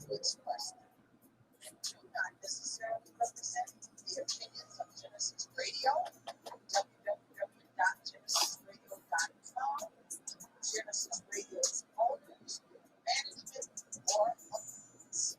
to express them. Do not necessarily represent the opinions of Gynesis Radio, www.gynesisradio.com, Gynesis Radio's owners, management, or affiliates.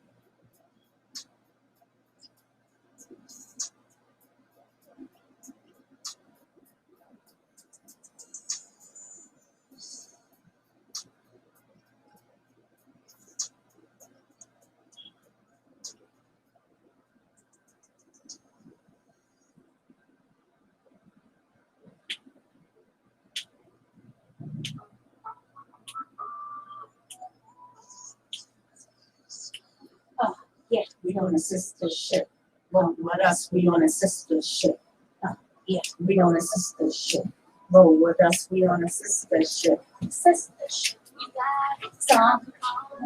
Oh, yeah, we on a sistership. Roll with us, we on a sistership. Oh, yeah, we on a sistership. Roll with us, we on a sistership. Sistership. We got it. Some.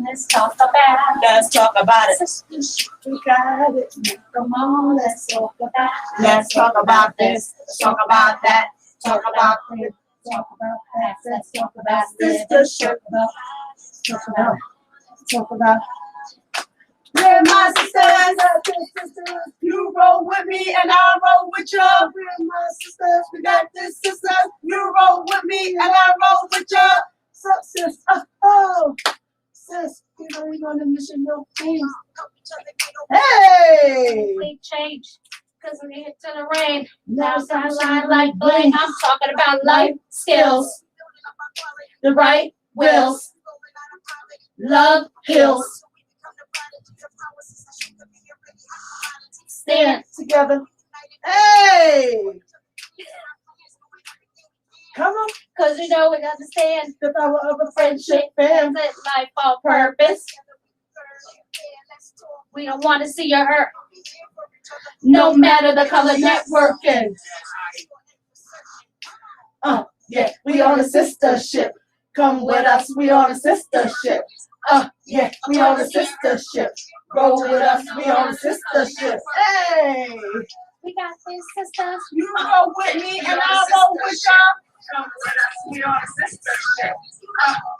Let's talk about it. Let's talk about it. Sistership. We got it. Come on, let's talk about it. Let's talk about this. Let's talk about that. Talk about this. Talk about that. Let's talk about Sistership. Talk about. Talk about. We're my sisters. You roll with me and I roll with you. We're my sisters. We got this, sisters. You roll with me and I roll with you. So, sis, oh, sis, you know you're on a mission, no change. Hey! We change because we hit to the rain. Now sunshine like bling. I'm talking about life skills, The right wills. love kills. Stand Together. Hey! Come on. because you know we understand The power of a friendship, fam. that life on purpose. We don't want to see you hurt. No matter the color networking. Yeah, we on a sistership. Come with us, we on a sistership. Yeah, we on a sistership. Roll with us, we on a sistership. Hey! We got these sisters. You roll with me and I roll with y'all. Come with us, we on a sistership.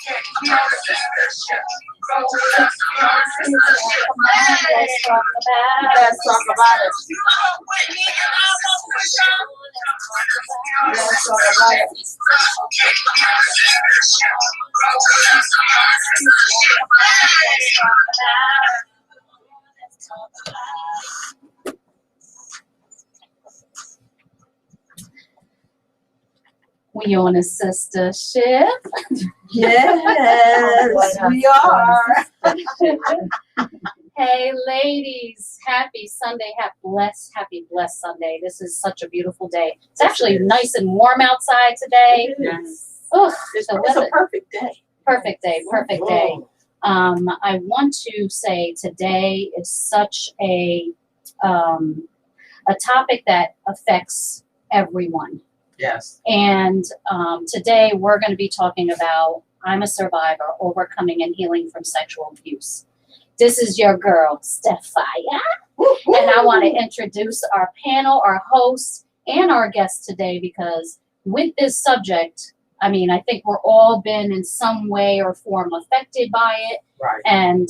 Yeah, we on a sistership. Roll with us, we on a sistership. Hey! Let's talk about it. Let's talk about it. You roll with me and I roll with y'all. Let's talk about it. We on a sistership. Yes, we are. Hey, ladies, happy Sunday, happy blessed Sunday. This is such a beautiful day. It's actually nice and warm outside today. Yes. Oh, It's the a weather, perfect day. perfect day. I want to say today is such a topic that affects everyone. Yes. And today we're going to be talking about I'm a survivor, overcoming and healing from sexual abuse. This is your girl, Stefania. And I want to introduce our panel, our hosts, and our guests today because with this subject, I mean, I think we're all been in some way or form affected by it. Right. And,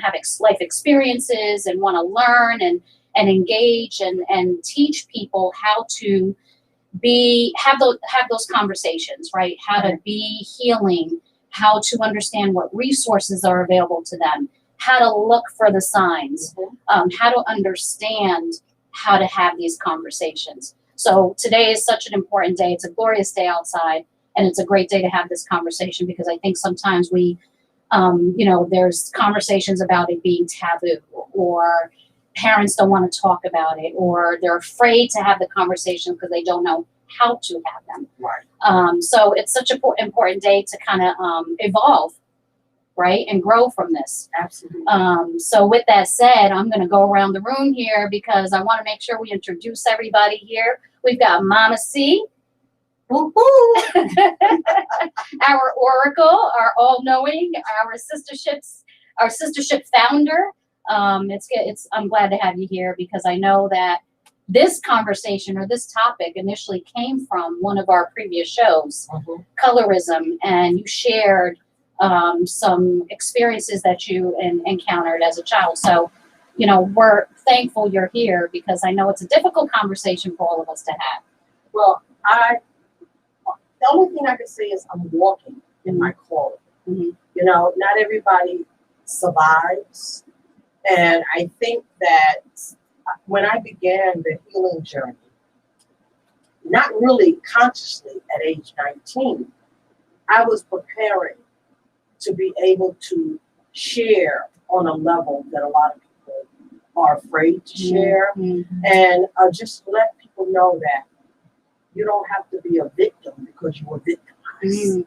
have life experiences and want to learn and engage and teach people how to have those conversations, right? How to be healing, how to understand what resources are available to them, how to look for the signs, how to understand how to have these conversations. So today is such an important day. It's a glorious day outside, and it's a great day to have this conversation because I think sometimes we, there's conversations about it being taboo, or parents don't want to talk about it, or they're afraid to have the conversation because they don't know how to have them. Right. So it's such an important day to kind of evolve, right, and grow from this. Absolutely. So with that said, I'm going to go around the room here because I want to make sure we introduce everybody here. We've got Mama C, Woo-hoo. our oracle, our all-knowing, our sistership founder. I'm glad to have you here because I know that this conversation or this topic initially came from one of our previous shows, Colorism, and you shared some experiences that you encountered as a child. So, you know, we're thankful you're here because I know it's a difficult conversation for all of us to have. Well, the only thing I can say is I'm walking in my calling. Mm-hmm. You know, not everybody survives. And I think that when I began the healing journey, not really consciously at age 19, I was preparing to be able to share on a level that a lot of people are afraid to share. Mm-hmm. And just let people know that you don't have to be a victim because you were victimized. Mm-hmm.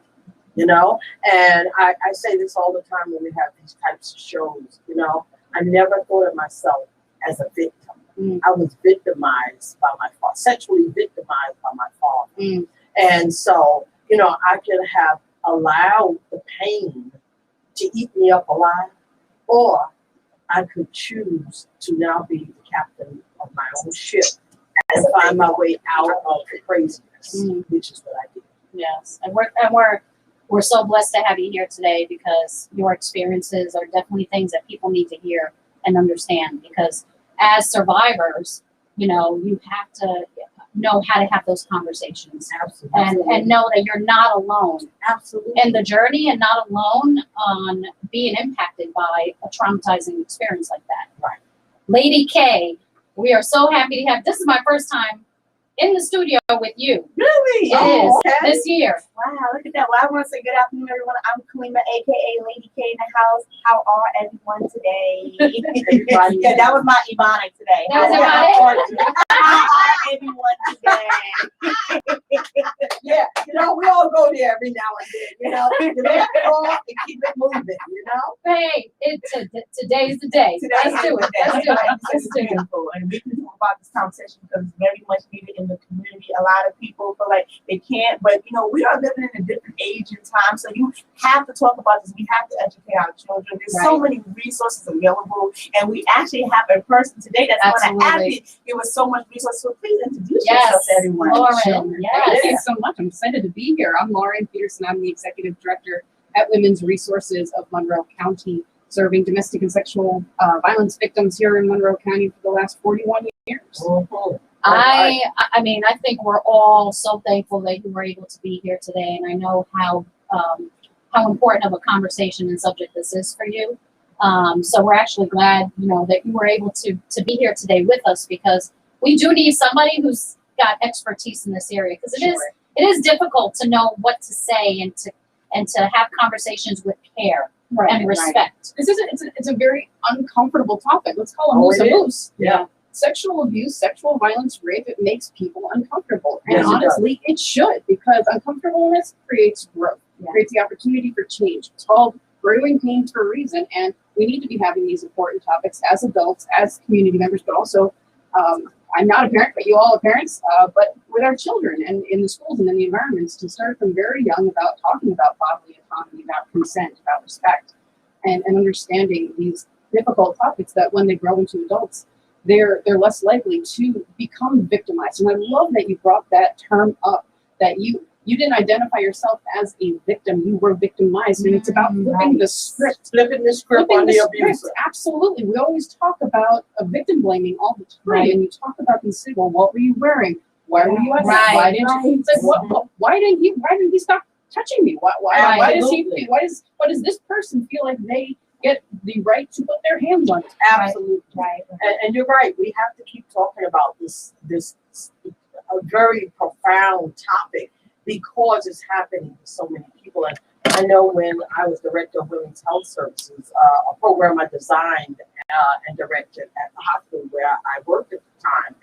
You know, and I say this all the time when we have these types of shows. You know, I never thought of myself as a victim. Mm. I was victimized by my father, sexually victimized by my father. Mm. And so, you know, I could have allowed the pain to eat me up alive, or I could choose to now be the captain of my own ship and find my way out of the craziness, which is what I did. Yes, and we're so blessed to have you here today because your experiences are definitely things that people need to hear and understand. Because as survivors, you know, you have to know how to have those conversations. Absolutely. And know that you're not alone. Absolutely. In the journey and not alone on being impacted by a traumatizing experience like that. Right. Lady K, we are so happy to have, this is my first time in the studio with you. Really? It is Okay. this year. Wow, look at that. Well, I want to say good afternoon, everyone. I'm Kalima, aka Lady K in the house. How are everyone today? Yeah, that was my Ebonic today. That was Ebonic? How are everyone today? Yeah, you know, we all go there every now and then, you know. You let it off and keep it moving, you know. Hey, today's the day. Let's do it. Let's do it. Let's do it. Beautiful. And we can talk about this conversation because it's very much needed in the community. A lot of people feel like they can't, but you know, we are living in a different age and time, so you have to talk about this. We have to educate our children. There's so many resources available, and we actually have a person today that's going to actually give us so much resources. So please introduce yourself to everyone. Lauren. Thank you so much. I'm excited to be here. I'm Lauren Peterson. I'm the executive director at Women's Resources of Monroe County, serving domestic and sexual violence victims here in Monroe County for the last 41 years. Mm-hmm. I mean, I think we're all so thankful that you were able to be here today, and I know how important of a conversation and subject this is for you. So we're actually glad, you know, that you were able to be here today with us, because we do need somebody who's got expertise in this area, because it is difficult to know what to say and to have conversations with care and respect. This is it's a very uncomfortable topic. Let's call a moose a moose. Yeah. Sexual abuse, sexual violence, rape, it makes people uncomfortable. And Yes, honestly, it should, because uncomfortableness creates growth, creates the opportunity for change. It's called growing pains for a reason, and we need to be having these important topics as adults, as community members, but also, I'm not a parent, but you all are parents, but with our children and in the schools and in the environments, to start from very young about talking about bodily autonomy, about consent, about respect, and understanding these difficult topics that when they grow into adults, they're less likely to become victimized. And I love that you brought that term up, that you didn't identify yourself as a victim, you were victimized. And it's about flipping the script. Flipping the script on the abuser. Absolutely. We always talk about a victim blaming all the time. And you talk about these things, well, what were you wearing? Why were you at that? Why didn't you? It's like, why didn't he stop touching me? Why does this person feel like they get the right to put their hands on it? Absolutely. Right. And you're right. We have to keep talking about this a very profound topic, because it's happening to so many people. And I know when I was director of Women's Health Services, a program I designed and directed at the hospital where I worked at the time,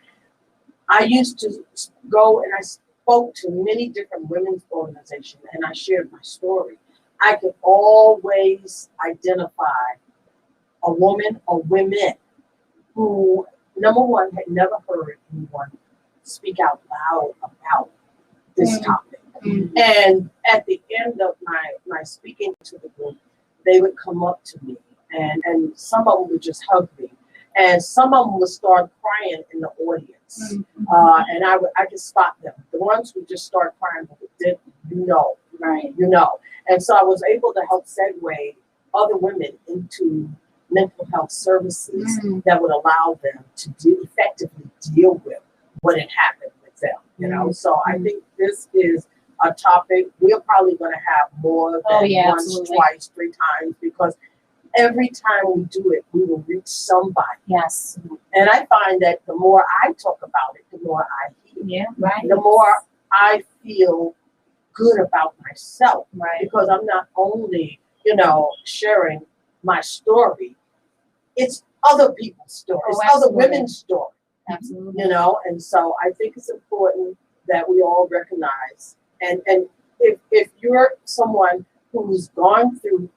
I used to go and I spoke to many different women's organizations, and I shared my story. I could always identify a woman or women who, number one, had never heard anyone speak out loud about this topic. Mm-hmm. And at the end of my speaking to the group, they would come up to me, and some of them would just hug me, and some of them would start crying in the audience. Mm-hmm. And I could spot them. The ones who just start crying, you know. And so I was able to help segue other women into mental health services that would allow them to effectively deal with what had happened with them, you know. So I think this is a topic we're probably going to have more than once, absolutely. twice, 3 times, because every time we do it, we will reach somebody. Yes. And I find that the more I talk about it, the more I hear. Yeah. Right. The more I feel good about myself. Right. Because I'm not only, you know, sharing my story, it's other people's stories, it's other women's stories. Absolutely. You know, and so I think it's important that we all recognize, and if you're someone who's gone through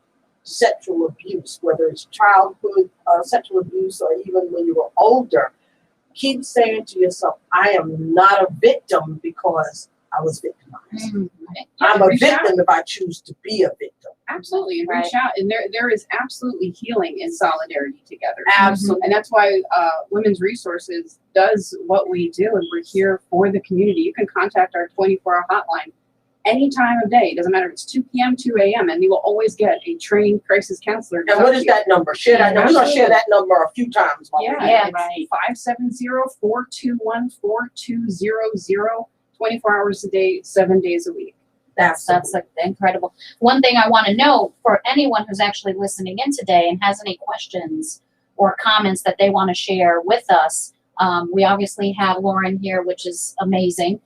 sexual abuse, whether it's childhood sexual abuse or even when you were older, keep saying to yourself, I am not a victim because I was victimized. I'm a victim if I choose to be a victim. Absolutely, and reach out. And there is absolutely healing in solidarity together. Absolutely. And that's why Women's Resources does what we do, and we're here for the community. You can contact our 24-hour hotline any time of day. It doesn't matter if it's 2 p.m., 2 a.m., and you will always get a trained crisis counselor. And what is that number? Share that number. We're going to share that number a few times. Yeah, right. 570-421-4200, 24 hours a day, 7 days a week. That's incredible. One thing I want to know for anyone who's actually listening in today and has any questions or comments that they want to share with us, we obviously have Lauren here, which is amazing.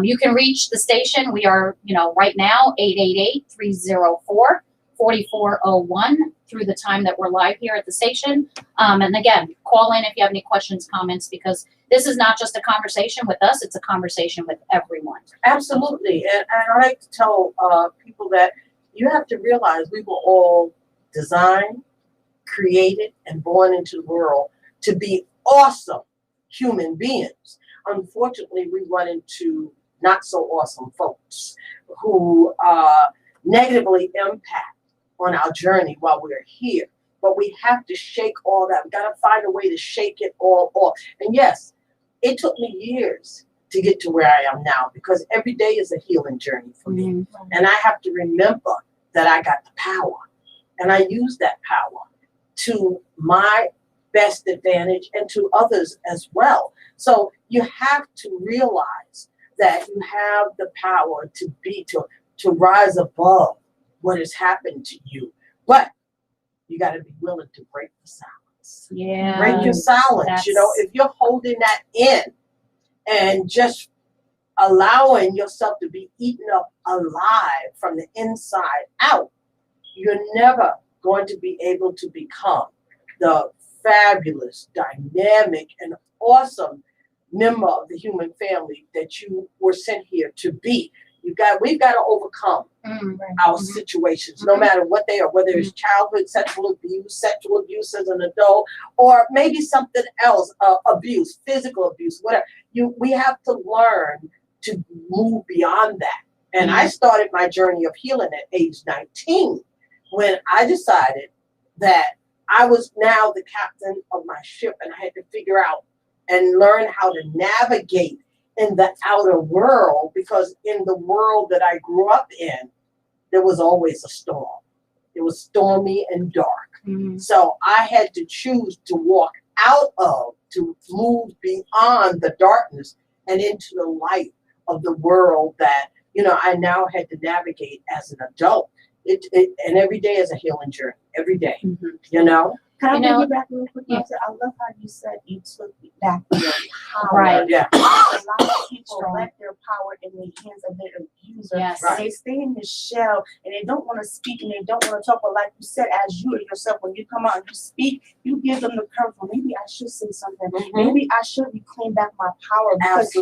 You can reach the station. We are, right now, 888-304-4401 through the time that we're live here at the station. And again, call in if you have any questions, comments, because this is not just a conversation with us, it's a conversation with everyone. Absolutely. And I like to tell people that you have to realize we were all designed, created, and born into the world to be awesome human beings. Unfortunately, we run into not so awesome folks who negatively impact on our journey while we're here. But we have to shake all that. We've got to find a way to shake it all off. And yes, it took me years to get to where I am now, because every day is a healing journey for me. And I have to remember that I got the power. And I use that power to my best advantage and to others as well. So you have to realize that you have the power to rise above what has happened to you. But you got to be willing to break the silence. Yeah. Break your silence. If you're holding that in and just allowing yourself to be eaten up alive from the inside out, you're never going to be able to become the fabulous, dynamic, and awesome member of the human family that you were sent here to be. We've got to overcome our situations, no matter what they are, whether it's childhood sexual abuse as an adult, or maybe something else, abuse, physical abuse, whatever. We have to learn to move beyond that. And I started my journey of healing at age 19 when I decided that I was now the captain of my ship, and I had to figure out and learn how to navigate in the outer world, because in the world that I grew up in, there was always a storm. It was stormy and dark. So I had to choose to walk out of, to move beyond the darkness and into the light of the world that, I now had to navigate as an adult. And every day is a healing journey. Every day, Can I bring you back real quick? I love how you said you took back your power. Right. Yeah. A lot of people let their power in the hands of their abuser. Yes. And they stay in the shell and they don't want to speak and they don't want to talk. But like you said, as you yourself, when you come out and you speak, you give them the courage. Well, maybe I should say something. Maybe I should reclaim back my power.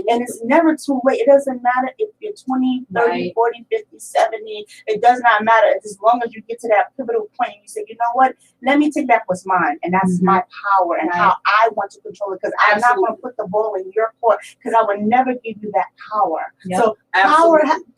And it's never too late. It doesn't matter if you're 20, 30, 40, 50, 70. It does not matter. As long as you get to that pivotal point and you say, you know what? Let me take back what's mine. And that's my power and how I want to control it. Because I'm not going to put the ball in your court, because I would never give you that power. So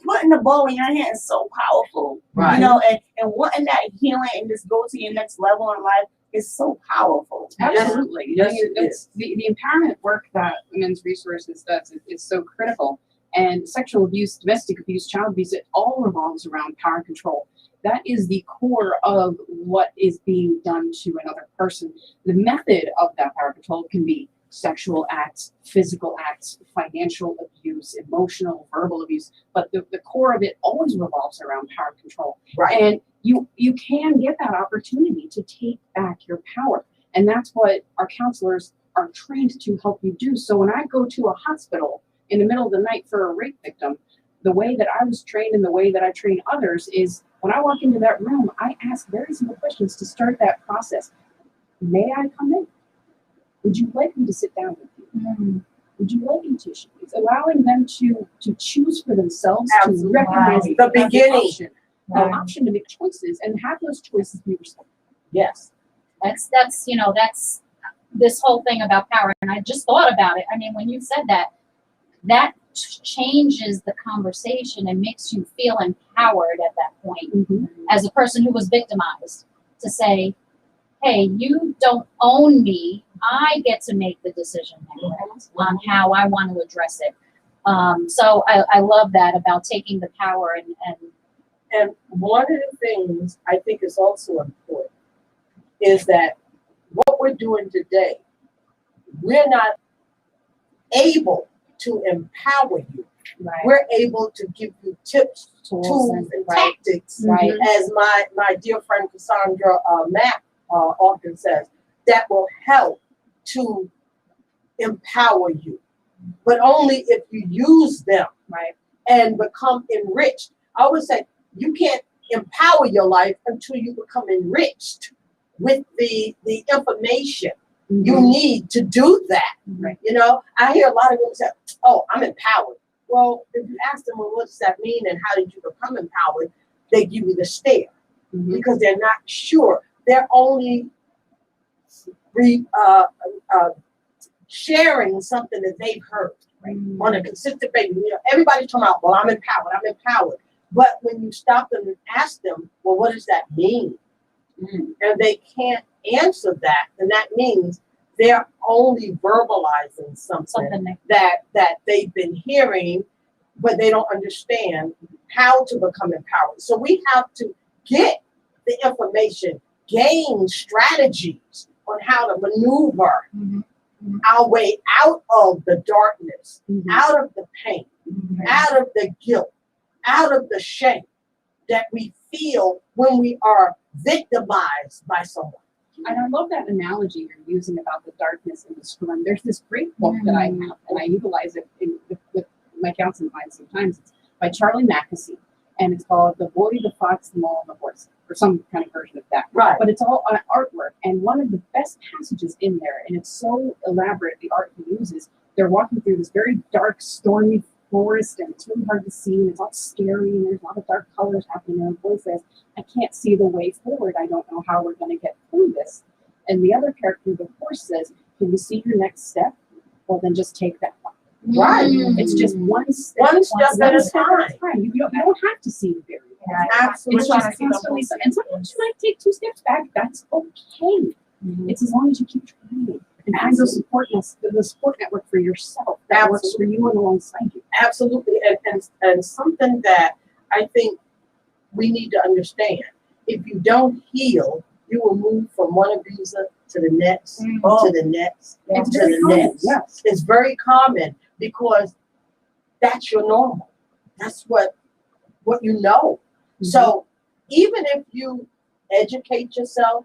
putting the ball in your hand is so powerful. Right. And wanting that healing and just go to your next level in life is so powerful. Absolutely. The empowerment work that Women's Resources does is so critical. And sexual abuse, domestic abuse, child abuse, it all revolves around power and control. That is the core of what is being done to another person. The method of that power control can be sexual acts, physical acts, financial abuse, emotional, verbal abuse, but the core of it always revolves around power and control. Right. And you can get that opportunity to take back your power. And that's what our counselors are trained to help you do. So when I go to a hospital in the middle of the night for a rape victim, the way that I was trained and the way that I train others is when I walk into that room, I ask very simple questions to start that process. May I come in? Would you like me to sit down with you? Mm. Would you like me to? It's allowing them to choose for themselves, Absolutely. to recognize The that they have beginning. option, the option to make choices and have those choices be respected. Yes. That's this whole thing about power. And I just thought about it. I mean, when you said that, that changes the conversation and makes you feel empowered at that point as a person who was victimized to say, hey, you don't own me. I get to make the decision now on how I want to address it. So I love that about taking the power And one of the things I think is also important is that what we're doing today, we're not able to empower you. right. We're able to give you tips, tools, and right. tactics, Right. as my dear friend Cassandra Mack often says, that will help to empower you, but only if you use them Right. and become enriched. I always say you can't empower your life until you become enriched with the information you need to do that. Right. You know, I hear a lot of women say, oh, I'm empowered. Well, if you ask them, well, what does that mean and how did you become empowered? They give you the stare because they're not sure. They're only sharing something that they've heard on a consistent basis. You know, everybody's talking about, well, I'm empowered. But when you stop them and ask them, well, what does that mean? And they can't answer that, and that means they're only verbalizing something that they've been hearing, but they don't understand how to become empowered. So we have to get the information, gain strategies on how to maneuver our way out of the darkness, out of the pain, out of the guilt, out of the shame that we feel when we are victimized by someone. And I love that analogy you're using about the darkness and the storm. There's this great book that I have, and I utilize it with my counseling clients sometimes. It's by Charlie Mackesy, and it's called The Boy, the Fox, the Mole, and the Horse, or some kind of version of that. Right. But it's all artwork, and one of the best passages in there, and it's so elaborate, the art he uses, they're walking through this very dark, stormy forest, and it's really hard to see, and it's all scary, and there's a lot of dark colors happening, and the boy says, I can't see the way forward. I don't know how we're going to get through this. And the other character, the horse, says, can you see your next step? Well, then just take that one. Right. It's just one step. One step at a time. You don't have to see the very end. Absolutely. It's just constantly, and sometimes you might take 2 steps back. That's okay. It's as long as you keep trying and find the support network for yourself that works for you and alongside you. Absolutely. And something that I think we need to understand, if you don't heal, you will move from one abuser to the next, to the next, It's to very the common, next. yes. It's very common because that's your normal. That's what you know. So even if you educate yourself,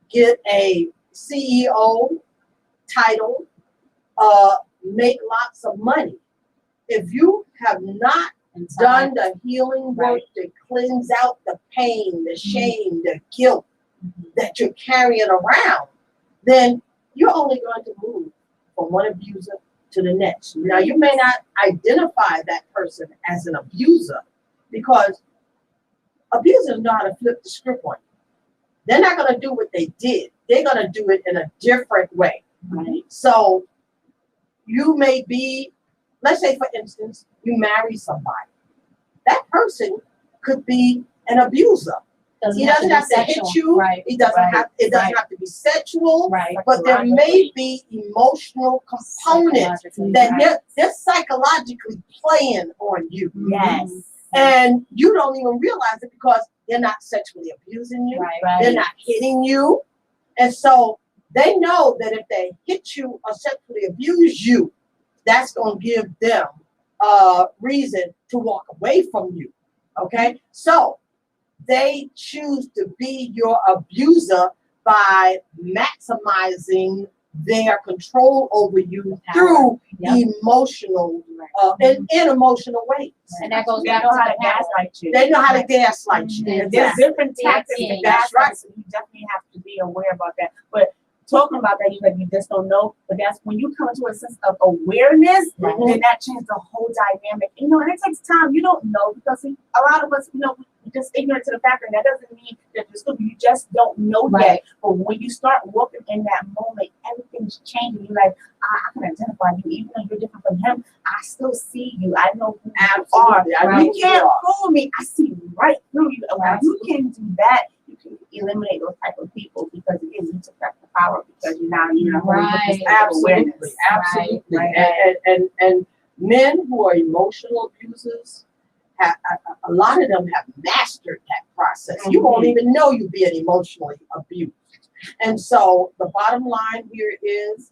get a CEO title, make lots of money, if you have not done the healing work to cleanse out the pain, the shame, the guilt that you're carrying around, then you're only going to move from one abuser to the next. Now, you may not identify that person as an abuser because abusers know how to flip the script on you. They're not going to do what they did. They're going to do it in a different way. Right? So you may be, let's say, for instance, you marry somebody. That person could be an abuser. He doesn't have to hit you. Right. He doesn't have. It doesn't have to be sexual. Right. But there may be emotional components that they're psychologically playing on you. Yes. And you don't even realize it because they're not sexually abusing you. Right. They're not hitting you. And so they know that if they hit you or sexually abuse you, that's going to give them a reason to walk away from you. Okay? So they choose to be your abuser by maximizing their control over you through emotional in emotional ways. And that goes They back know to how the to power. gaslight you. They know how to gaslight you. Mhm. There's different tactics to That's gaslight, right. so you definitely have to be aware about that. But talking about that, you just don't know. But that's when you come to a sense of awareness, then that changes the whole dynamic. And it takes time. You don't know because a lot of us, we're just ignorant to the fact, and that doesn't mean that you're stupid. You just don't know yet. But when you start walking in that moment, everything's changing. You're like, I can identify you, even though you're different from him. I still see you. I know who you are. You can't fool me. I see right through you. And when you can do that, you can eliminate those type of people because again, you took back the power because you're Absolutely. And men who are emotional abusers, a lot of them have mastered that process. You won't even know you're being emotionally abused. And so the bottom line here is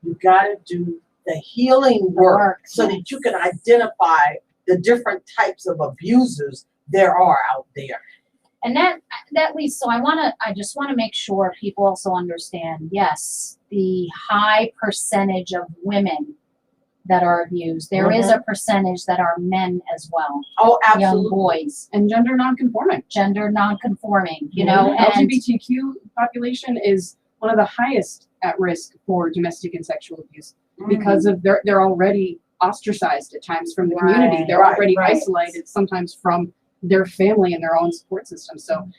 you got to do the healing work so that you can identify the different types of abusers there are out there. And that leads, so I just want to make sure people also understand, yes, the high percentage of women that are abused. There is a percentage that are men as well. Oh, absolutely. Young boys. And gender nonconforming. Gender nonconforming, and LGBTQ population is one of the highest at risk for domestic and sexual abuse because of they're already ostracized at times from the community. They're already isolated sometimes from their family and their own support system. So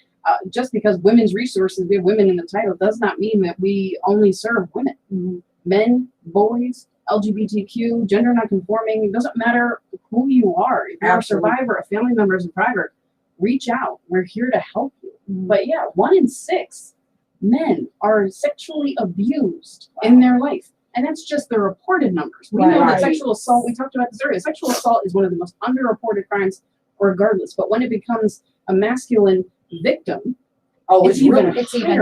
just because women's resources, we have women in the title, does not mean that we only serve women. Men, boys, LGBTQ, gender nonconforming, it doesn't matter who you are. If you're a survivor, a family member, a survivor, reach out. We're here to help you. But 1 in 6 men are sexually abused in their life. And that's just the reported numbers. We know that sexual assault, we talked about this earlier, sexual assault is one of the most underreported crimes regardless. But when it becomes a masculine victim, it's even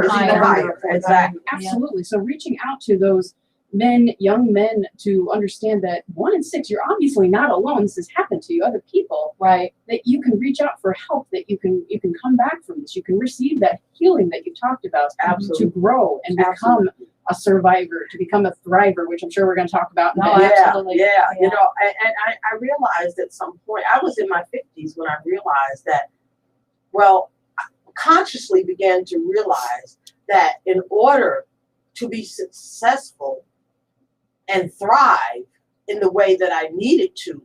higher. Exactly. Absolutely. So reaching out to those men, young men, to understand that 1 in 6, you're obviously not alone. This has happened to you, other people, right? That you can reach out for help, that you can come back from this. You can receive that healing that you talked about to grow and become a survivor, to become a thriver, which I'm sure we're going to talk about. Absolutely. Yeah. And I realized at some point, I was in my 50s when I realized that, consciously began to realize that in order to be successful and thrive in the way that I needed to,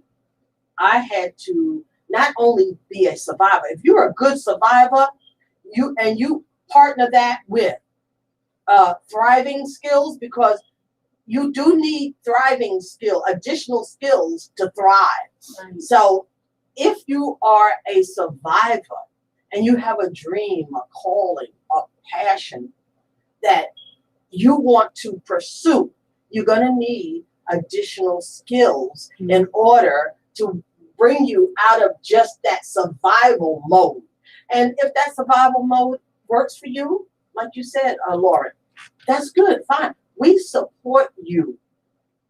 I had to not only be a survivor. If you're a good survivor, you partner that with thriving skills, because you do need thriving additional skills to thrive. So if you are a survivor and you have a dream, a calling, a passion that you want to pursue, you're going to need additional skills in order to bring you out of just that survival mode. And if that survival mode works for you, like you said, Lauren, that's good, fine. We support you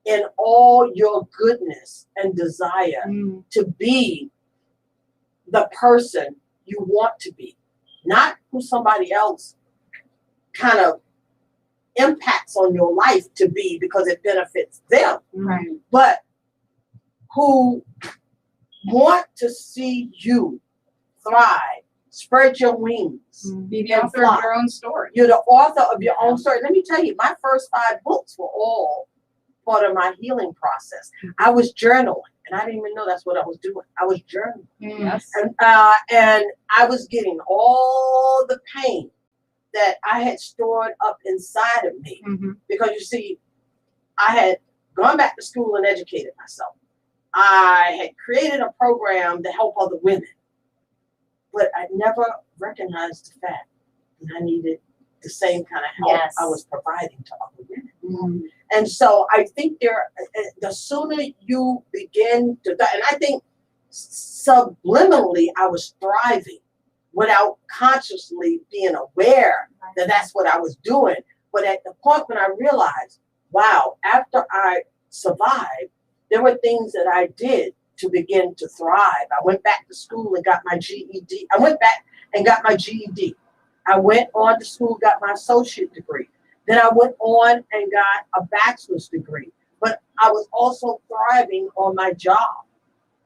in all your goodness and desire to be the person you want to be, not who somebody else kind of impacts on your life to be because it benefits them, but who want to see you thrive, spread your wings, be the author of your own story. You're the author of your own story. Let me tell you, my first 5 books were all part of my healing process. I was journaling, and I didn't even know that's what I was doing. I was journaling, and I was getting all the pain that I had stored up inside of me, because you see, I had gone back to school and educated myself. I had created a program to help other women, but I never recognized the fact that I needed the same kind of help Yes. I was providing to other women. Mm. And so I think the sooner you begin to, and I think subliminally I was thriving without consciously being aware that that's what I was doing. But at the point when I realized, wow, after I survived, there were things that I did to begin to thrive. I went back to school and got my GED. I went back and got my GED. I went on to school, got my associate degree. Then I went on and got a bachelor's degree. But I was also thriving on my job.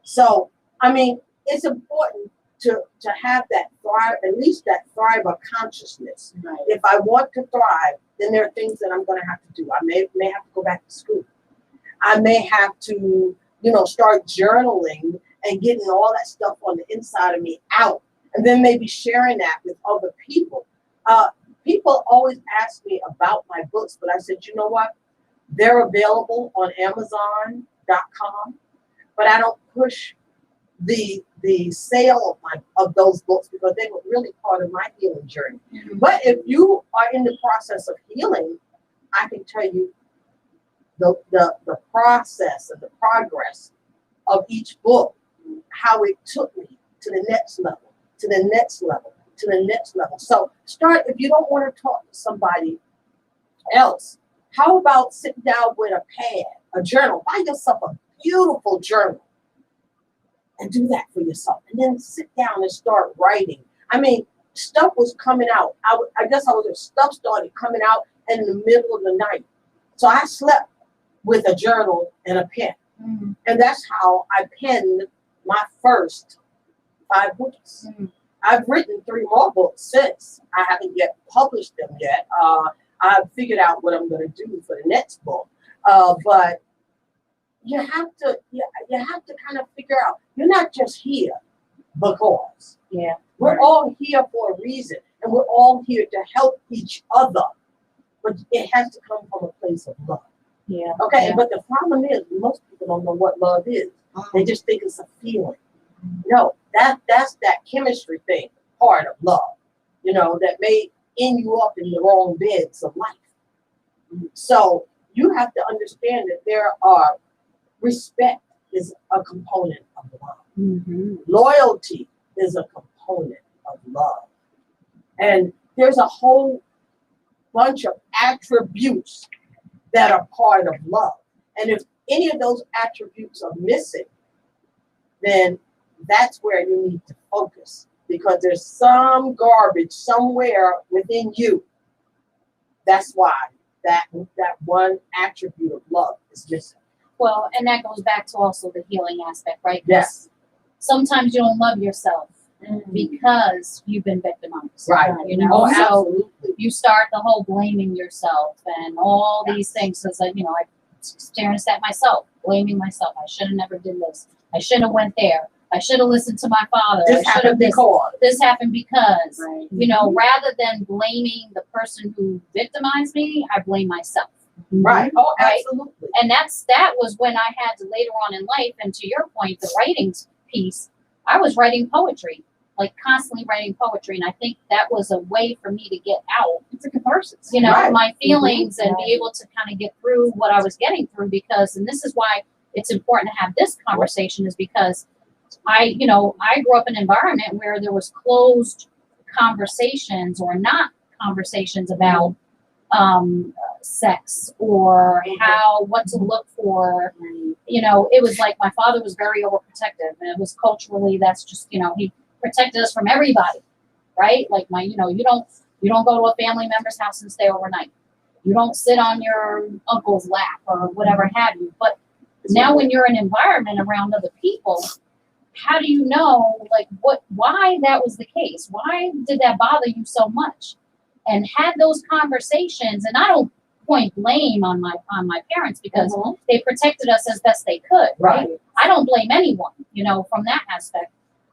So, I mean, it's important to have that thrive, at least that thriver consciousness. Right. If I want to thrive, then there are things that I'm going to have to do. I may have to go back to school. I may have to, start journaling and getting all that stuff on the inside of me out, and then maybe sharing that with other people. People always ask me about my books, but I said, you know what? They're available on Amazon.com, but I don't push the sale of those books because they were really part of my healing journey. Mhm. But if you are in the process of healing, I can tell you the process and the progress of each book, how it took me to the next level, to the next level, to the next level. So start, if you don't want to talk to somebody else, how about sitting down with a pad, a journal, buy yourself a beautiful journal and do that for yourself. And then sit down and start writing. I mean, stuff was coming out. Stuff started coming out in the middle of the night. So I slept with a journal and a pen. Mm. And that's how I penned my first 5 books. Mm. I've written 3 more books since. I haven't yet published them yet. I've figured out what I'm going to do for the next book. But you have to kind of figure out, you're not just here because. Yeah. We're all here for a reason, and we're all here to help each other. But it has to come from a place of love. Yeah. Okay, Yeah. but the problem is most people don't know what love is. They just think it's a feeling. No, that's that chemistry thing, part of love, that may end you up in the wrong beds of life. So you have to understand that respect is a component of love. Mm-hmm. Loyalty is a component of love. And there's a whole bunch of attributes that are part of love. And if any of those attributes are missing, then that's where you need to focus, because there's some garbage somewhere within you. That's why that one attribute of love is missing. Well, and that goes back to also the healing aspect, right? 'Cause Yes. sometimes you don't love yourself because you've been victimized. Right. So Absolutely. you start the whole blaming yourself and all these things. So I experienced that myself, blaming myself. I should have never did this. I shouldn't have went there. I should have listened to my father. This happened because. This happened because. Right. Rather than blaming the person who victimized me, I blame myself. Right. Oh, Right. absolutely. And that was when I had to later on in life, and to your point, the writing piece, I was writing poetry, like constantly writing poetry. And I think that was a way for me to get out, It's a catharsis. Right. my feelings and be Right. able to kind of get through what I was getting through, and this is why it's important to have this conversation, is because I grew up in an environment where there was closed conversations or not conversations about sex or what to look for. It was like my father was very overprotective, and it was culturally, that's just, he protected us from everybody, right? Like you don't go to a family member's house and stay overnight. You don't sit on your uncle's lap or whatever have you. But now when you're in an environment around other people, how do you know, why that was the case? Why did that bother you so much? And had those conversations, and I don't point blame on my parents, because they protected us as best they could, right? I don't blame anyone, from that aspect.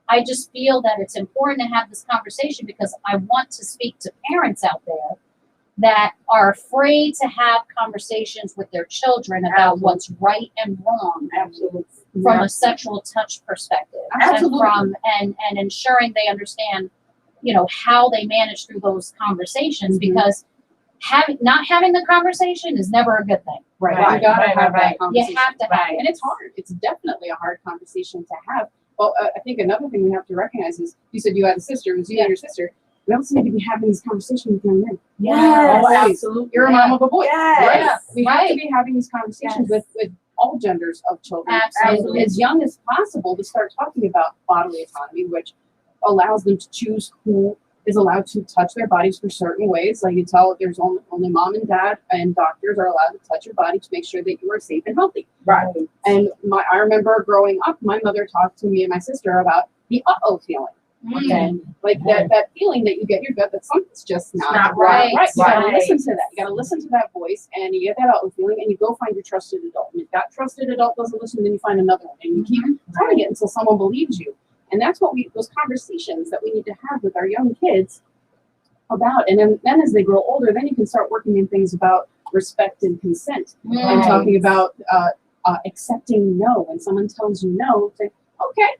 I just feel that it's important to have this conversation, because I want to speak to parents out there that are afraid to have conversations with their children about what's right and wrong. Absolutely. From a sexual touch perspective. Absolutely. And ensuring they understand, how they manage through those conversations, Mhm. because not having the conversation is never a good thing. Right. Right, You gotta right, have right. that conversation. You have to have it. And it's hard. It's definitely a hard conversation to have. Well, I think another thing we have to recognize is, you said you had a sister, it was you and your sister. We also need to be having these conversations with young men. Yes. Oh, Absolutely. You're a mom of a boy. Yes. Right? We have to Right. be having these conversations with all genders of children. Absolutely. And as young as possible to start talking about bodily autonomy, which allows them to choose who is allowed to touch their bodies for certain ways. Like you tell, there's only mom and dad and doctors are allowed to touch your body to make sure that you are safe and healthy. Right. And I remember growing up, my mother talked to me and my sister about the uh-oh feeling. Okay. Like that feeling that you get in your gut that something's just not right. right. You gotta Right. listen to that. You gotta listen to that voice, and you get that uh-oh feeling, and you go find your trusted adult. And if that trusted adult doesn't listen, then you find another one, and you keep telling it until someone believes you. And that's what those conversations that we need to have with our young kids about. And then as they grow older, then you can start working in things about respect and consent, and talking about accepting no. When someone tells you no, say, okay.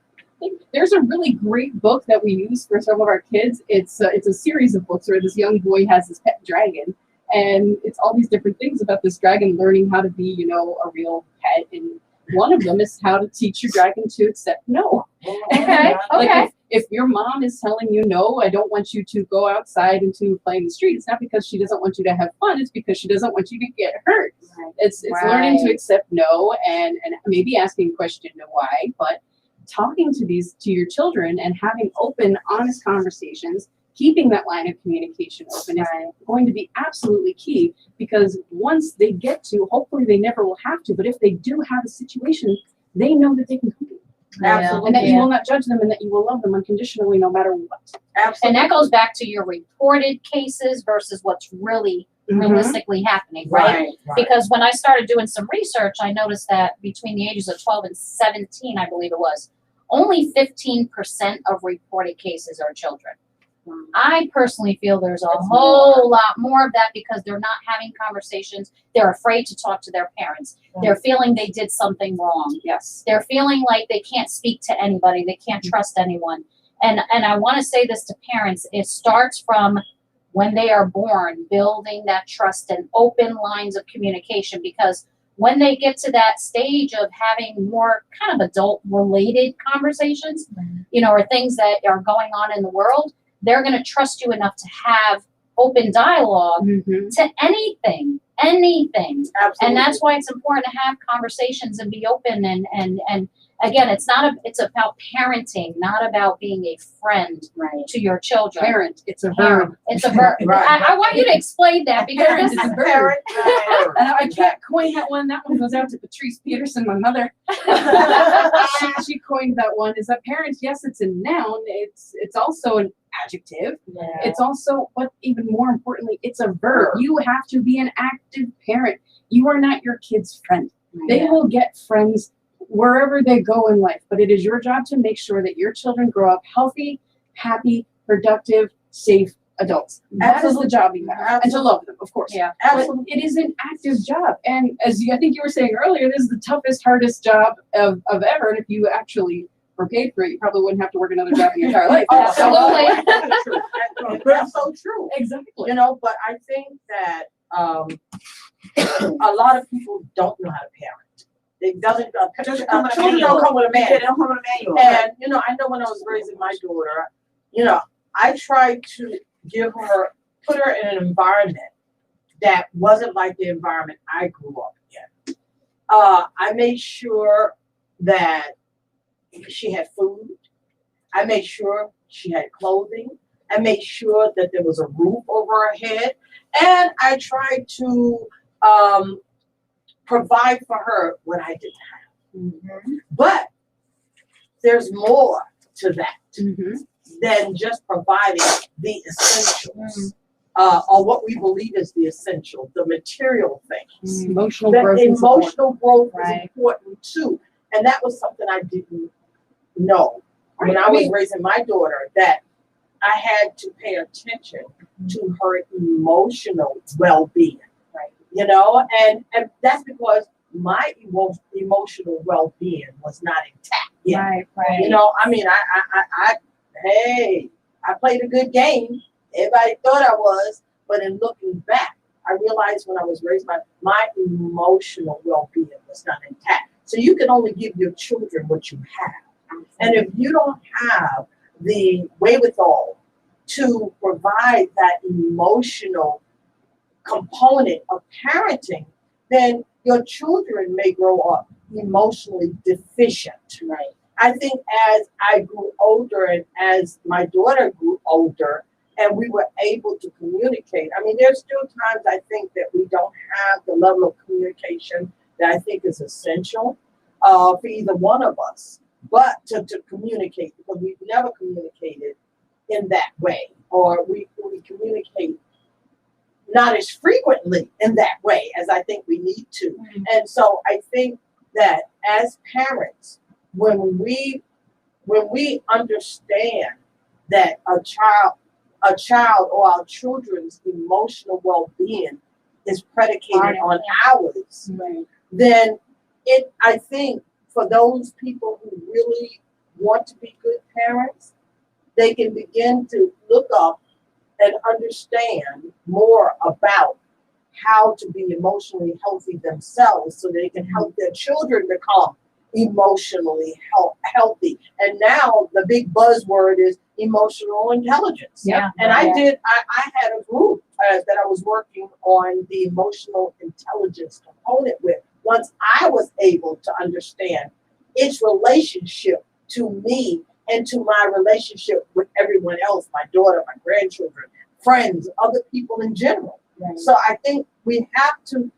There's a really great book that we use for some of our kids. It's a series of books where this young boy has his pet dragon, and it's all these different things about this dragon learning how to be, a real pet. And one of them is how to teach your dragon to accept no. Okay. Like if your mom is telling you, no, I don't want you to go outside and to play in the street, it's not because she doesn't want you to have fun, it's because she doesn't want you to get hurt. Right. It's learning to accept no, and maybe asking a question to why, but talking to your children and having open, honest conversations, keeping that line of communication open is going to be absolutely key, because once they get to, hopefully they never will have to, but if they do have a situation, they know that they can come to you. Absolutely. And that you will not judge them, and that you will love them unconditionally no matter what. Absolutely. And that goes back to your reported cases versus what's really realistically happening, right? Because when I started doing some research, I noticed that between the ages of 12 and 17, I believe it was, only 15% of reported cases are children. I personally feel there's a whole lot more of that, because they're not having conversations. They're afraid to talk to their parents. They're feeling they did something wrong. Yes. They're feeling like they can't speak to anybody. They can't trust anyone. And I want to say this to parents. It starts from when they are born, building that trust and open lines of communication, because when they get to that stage of having more kind of adult related conversations, or things that are going on in the world, they're going to trust you enough to have open dialogue to anything. Absolutely. And that's why it's important to have conversations and be open. And again, it's about parenting, not about being a friend to your children. Parent, it's a verb. It's a verb. Right. I want you to explain that, because It's a verb. Parent. And I can't coin that one. That one goes out to Patrice Peterson, my mother. she coined that one. Is that parent? Yes, it's a noun. It's also an adjective. It's also, but even more importantly, it's a verb. You have to be an active parent. You are not your kid's friend. They will get friends wherever they go in life, but it is your job to make sure that your children grow up healthy, happy, productive, safe adults. That is the job you have, and to love them, of course. Yeah. But it is an active job, and as I think you were saying earlier, this is the toughest, hardest job of ever. And if you actually were paid for it, you probably wouldn't have to work another job in your entire life. Absolutely. That's so true. Exactly. But I think that a lot of people don't know how to parent. It doesn't. Children don't come with a manual. They don't come with a manual. And I know when I was raising my daughter, I tried to put her in an environment that wasn't like the environment I grew up in. I made sure that she had food. I made sure she had clothing. I made sure that there was a roof over her head. And I tried to provide for her what I didn't have. But there's more to that than just providing the essentials, or what we believe is the essential, the material things. Emotional That growth. emotional growth is Right. important too. And that was something I didn't know when I was raising my daughter, that I had to pay attention to her emotional well-being. And that's because my emotional well-being was not intact yet. Right. I I played a good game. Everybody thought I was, but in looking back, I realized when I was raised, my emotional well-being was not intact. So you can only give your children what you have. And if you don't have the wherewithal to provide that emotional component of parenting, then your children may grow up emotionally deficient. Right. I think as I grew older and as my daughter grew older and we were able to communicate, I mean, there's still times I think that we don't have the level of communication that I think is essential for either one of us, but to communicate, because we've never communicated in that way, or we communicate not as frequently in that way as I think we need to. Mm-hmm. And so I think that as parents, when we understand that a child or our children's emotional well-being is predicated on ours, right, then I think for those people who really want to be good parents, they can begin to look up and understand more about how to be emotionally healthy themselves so they can help their children become emotionally healthy. And now the big buzzword is emotional intelligence. Yeah. And I had a group that I was working on the emotional intelligence component with. Once I was able to understand its relationship to me and to my relationship with everyone else, my daughter, my grandchildren, friends, other people in general. Right. So I think we have to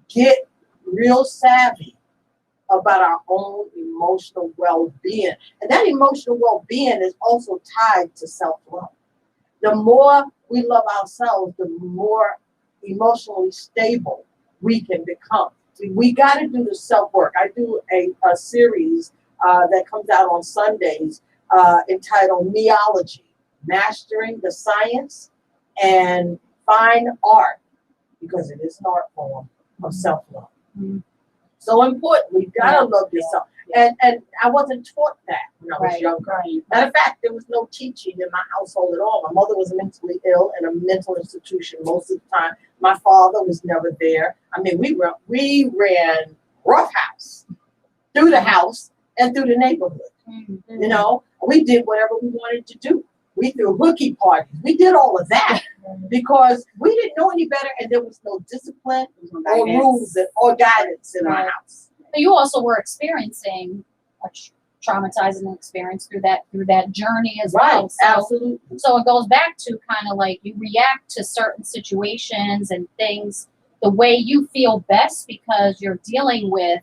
get real savvy about our own emotional well-being. And that emotional well-being is also tied to self-love. The more we love ourselves, the more emotionally stable we can become. We got to do the self-work. I do a series that comes out on Sundays entitled Meology, Mastering the Science and Fine Art, because it is an art form of self-love. Mm-hmm. So important, we've got to love yourself. Yeah. And I wasn't taught that when I was younger. Right. Matter of fact, there was no teaching in my household at all. My mother was mentally ill in a mental institution most of the time. My father was never there. I mean, we ran roughhouse through the house and through the neighborhood. Mm-hmm. You know, we did whatever we wanted to do. We threw hooky parties. We did all of that because we didn't know any better, and there was no discipline or rules or guidance in our house. But you also were experiencing a traumatizing experience through that journey as well. So, absolutely. So it goes back to kind of like you react to certain situations and things the way you feel best because you're dealing with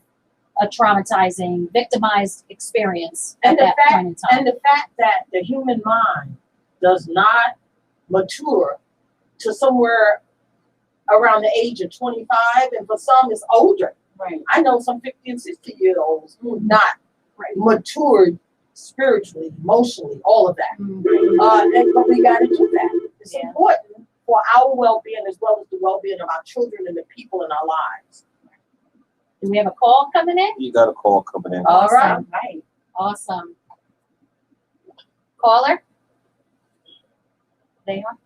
a traumatizing, victimized experience at that point in time. And the fact that the human mind does not mature to somewhere around the age of 25, and for some it's older. Right. I know some 50 and 60-year-olds who have not matured spiritually, emotionally, all of that. Mm-hmm. But we got to do that. It's important for our well-being as well as the well-being of our children and the people in our lives. Do we have a call coming in? You got a call coming in. All right. Awesome. Caller? They on?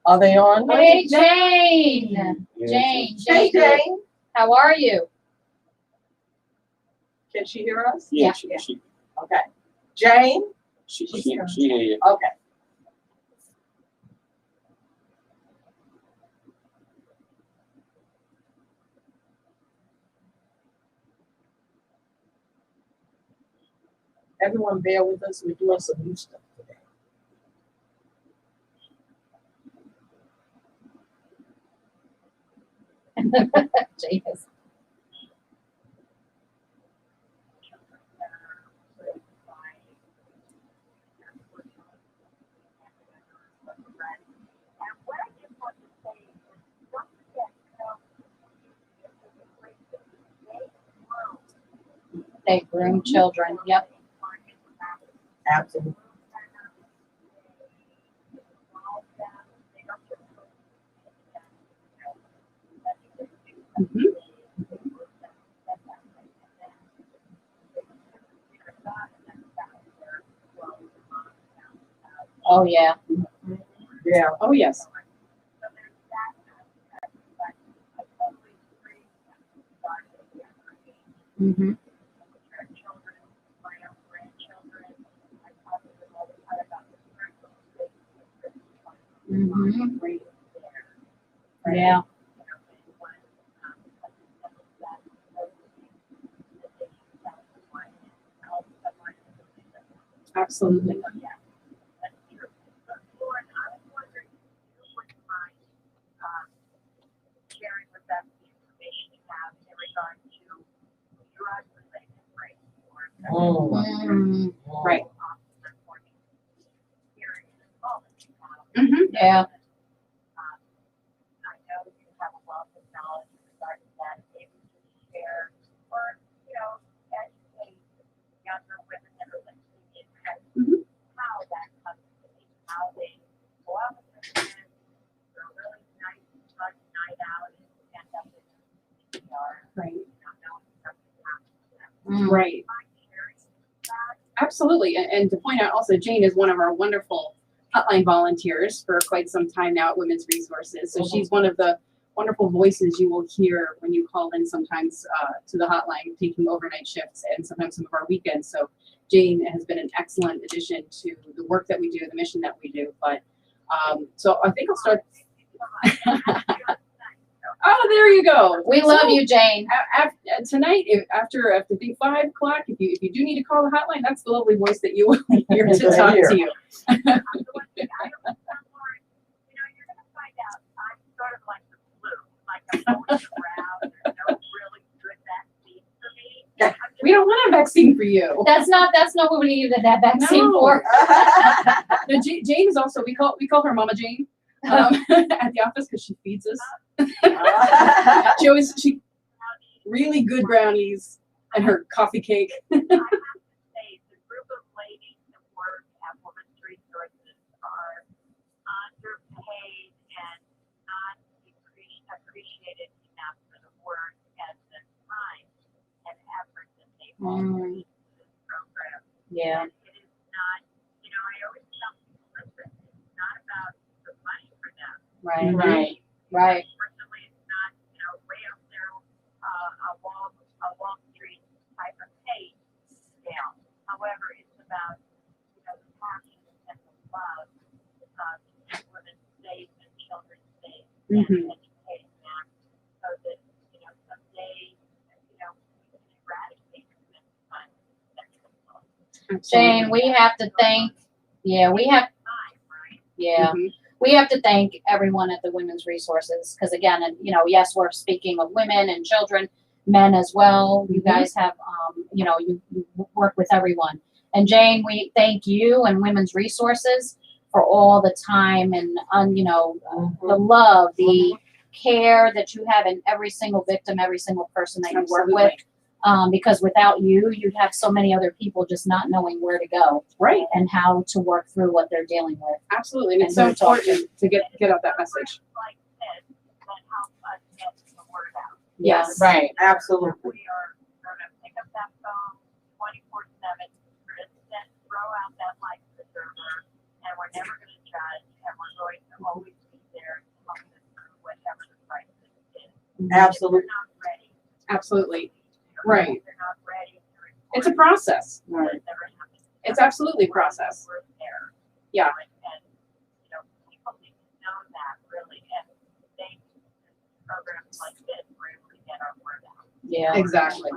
Are they on? Hey, Jane. Yeah. Jane. Hey, Jane. How are you? Can she hear us? Yeah. Okay. Jane? She hear you. Okay. Everyone bear with us. We're doing some new stuff today. Jesus. They groom children. Yep. Absolutely. Mm-hmm. Oh, yeah. Yeah. Oh, yes. So there's that aspect, but I totally agree regarding the Mm-hmm. our children, my own grandchildren. I talk to them all the time about the spiritual state of the Mm-hmm. Great. there. Yeah. You know, and when that that they should have someone else, someone Absolutely. yeah, that's true. But Lauren, I was wondering if you wouldn't mind sharing with us the information you have in regard to drug-related rape or Mm, Right. unfortunate experience involvement. Mm-hmm. yeah. I know you have a wealth of knowledge regarding that. Maybe you can share or, you know, educate younger women that are listening in as Mhm. how that comes to be, how they go out with their friends for a really nice, fun night out and end up in the ER, Right. not knowing something happened to them. Mm. Right. Mind sharing that? Absolutely. And to point out also, Jane is one of our wonderful hotline volunteers for quite some time now at Women's Resources. So she's one of the wonderful voices you will hear when you call in sometimes to the hotline, taking overnight shifts and sometimes some of our weekends. So Jane has been an excellent addition to the work that we do, the mission that we do. But so I think I'll start. Oh, there you go. We love you, Jane. Tonight, after I think 5 o'clock, if you do need to call the hotline, that's the lovely voice that you will hear to talk to you. I'm the one thing I always tell Lauren, you know, you're gonna find out I'm sort of like the flu, like I'm going around, there's no really good vaccine for me. I'm just We don't want a vaccine for you. That's not what we needed that vaccine No. for. No, Jane is also we call her Mama Jane at the office because she feeds us. She really good brownies and her coffee cake. I have to say, the group of ladies that work at Women's Resources are underpaid and not appreciated enough for the work and the time and effort that they put into this program. Yeah. And it is not, you know, I always tell people, listen, it's not about the money for them. Right. Right. Right. Unfortunately, it's not, you know, way up there, a Wall Street type of pay scale. However, it's about, you know, the passion and the love to keep women safe and children safe and educating them so that, you know, someday, you know, we can eradicate this sexual assault. Jane, we have to thank. Yeah, we have. Time, right? Yeah. Mhm. We have to thank everyone at the Women's Resources because, again, and you know, yes, we're speaking of women and children, men as well. You guys have, you know, you work with everyone. And Jane, we thank you and Women's Resources for all the time and, you know, the love, the care that you have in every single victim, every single person that you work with. Because without you, you'd have so many other people just not knowing where to go, Right. and how to work through what they're dealing with. Absolutely. And it's And so we're talking. important to get out that message. Like this, that help us get the word out. Yes. Right, absolutely. We are going to pick up that phone 24/7, throw out that life preserver, and we're never going to judge, and we're going to always be there to help them through whatever the crisis is. Absolutely. If they're not ready, Absolutely. you know, Right. if they're not ready to report, It's a process. Right. it never happens. It's absolutely a process. We're there. Yeah. And, you know, people need to know that really, and thanks to programs like this, we're able to get our word out. Yeah. Exactly.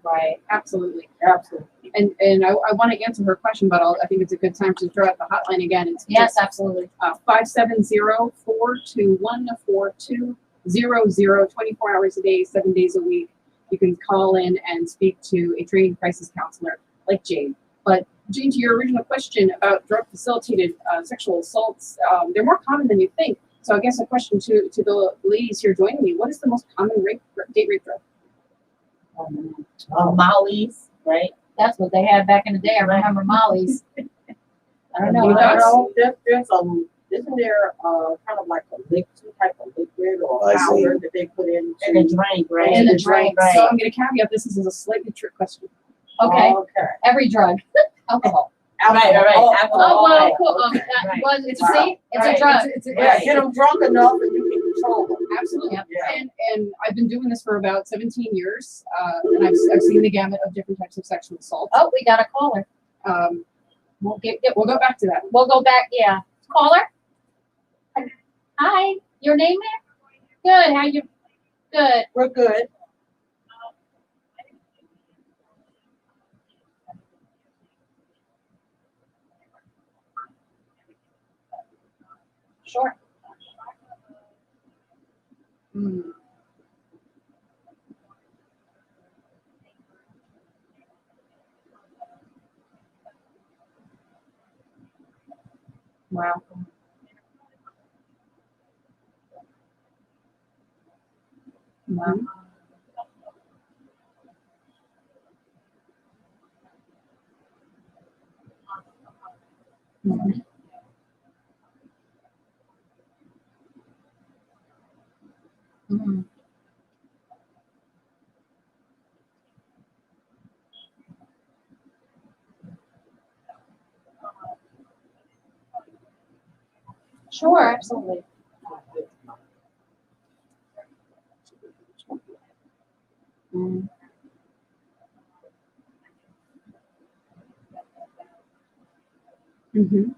Right. Absolutely. Absolutely. And I want to answer her question, but I think it's a good time to throw out the hotline again. It's Yes, absolutely. 570-421-4200, 24 hours a day, 7 days a week. You can call in and speak to a trained crisis counselor like Jane. But Jane, to your original question about drug-facilitated sexual assaults, they're more common than you think. So I guess a question to the ladies here joining me: what is the most common date rape drug? Molly's, right? That's what they had back in the day. I remember Molly's. I don't know. You That's- thoughts? Isn't there kind of like a liquid type of liquid or I see. powder that they put in And a drink, right? In the drink. So I'm going to caveat this is a slightly trick question. Okay. Okay. Every drug. Alcohol. Right. Alcohol. Oh, well, cool. Right. Well, It's see, it's right. a drug. Yeah, get them drunk enough and you can control them. Absolutely. Yep. Yeah. And I've been doing this for about 17 years, and I've seen the gamut of different types of sexual assault. Oh, we got a caller. We'll go back to that. We'll go back. Yeah. Caller? Hi. Your name there? Good. How you? Good. We're good. Sure. Mm. Wow. Wow. Mhm. Mhm. Sure, absolutely. Mm. Mhm.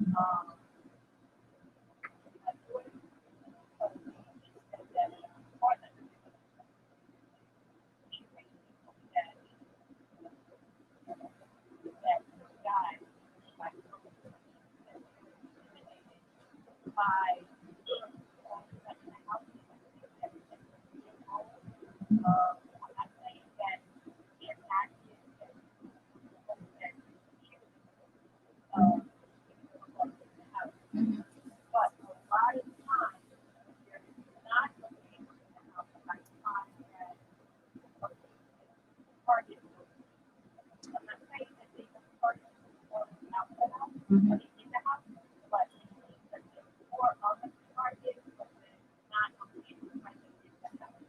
Mhm. Mhm.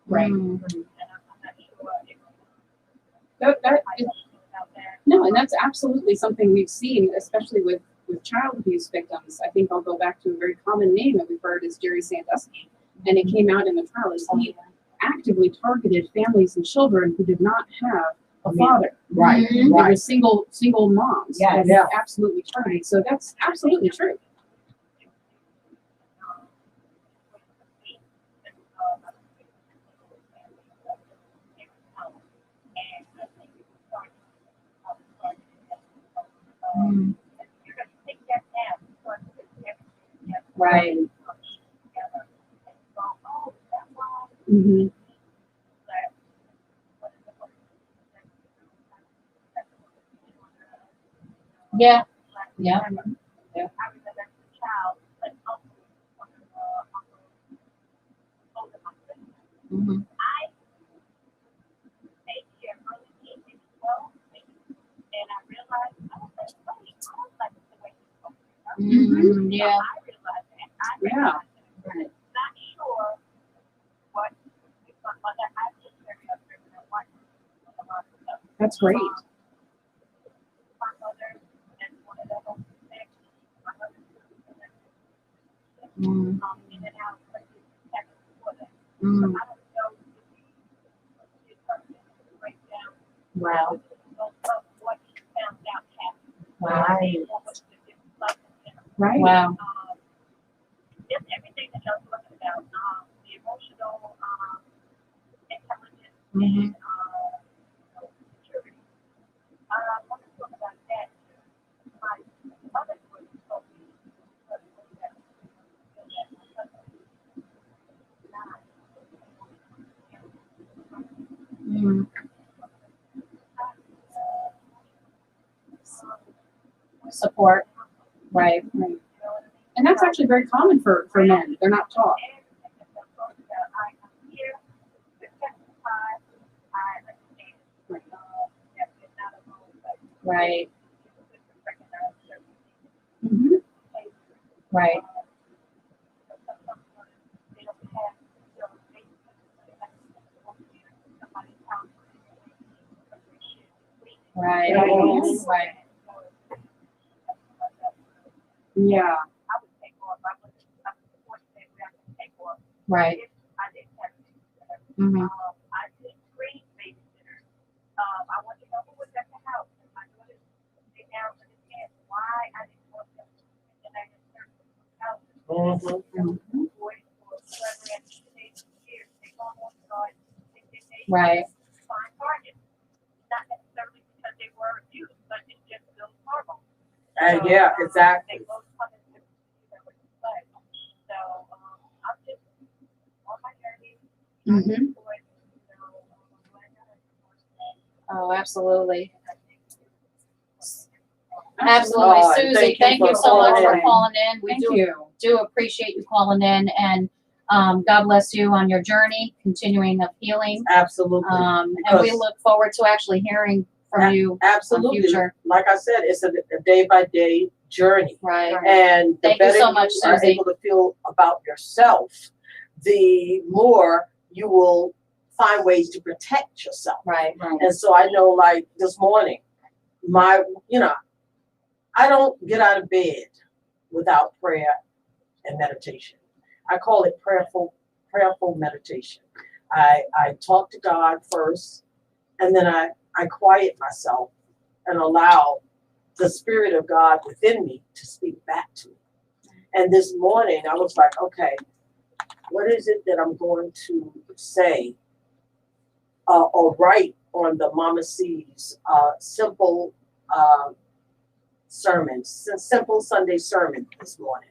Right. Mm. That is, no, and that's absolutely something we've seen, especially with child abuse victims. I think I'll go back to a very common name that we've heard is Jerry Sandusky, and it came out in the trial as he actively targeted families and children who did not have a father. Right, Mhm. It right. was single moms. Yes. that Yeah. absolutely targeted. So that's absolutely true. Mm. Right. Mm-hmm. Yeah. Yeah. Mhm. Mm, yeah. Yeah. Right. That's great. Mm. Mm. Wow. Right. Right. Wow. Just everything that y'all talking about, the emotional intelligence Mhm. and security. I want to talk about that. My mother was told me that Mm. Support. Right. Right. And that's actually very common for men. They're not taught. Right. Mm-hmm. Right. Right. Yeah. I would take off. I was fortunate we have to take off. Right. If I didn't have a babysitter. Mm-hmm. I did three babysitters. I want to know who was at the house. I noticed they now understand why I didn't want them. And then I just started to out. Mhm. Boys or whoever at the age of years, they don't want to go and think that they Right. find targets. Not necessarily because they were abused, but it's just those hormones. Yeah, exactly. They both come into what you said. So I'm just on my journey. Mm-hmm. Oh, absolutely. Absolutely. Oh, Susie, thank you thank you for so much for calling in. calling in. We Thank do you. do appreciate you calling in, and God bless you on your journey, continuing of healing. Absolutely. And we Because- look forward to actually hearing from you. Absolutely. future. Like I said, it's a day by day journey. Right. And the Thank you better so much, are Susie. able to feel about yourself, the more you will find ways to protect yourself. Right. And so I know, like this morning, I don't get out of bed without prayer and meditation. I call it prayerful meditation. I talk to God first, and then I quiet myself and allow the Spirit of God within me to speak back to me. And this morning I was like, okay, what is it that I'm going to say or write on the Mama C's simple simple Sunday sermon this morning?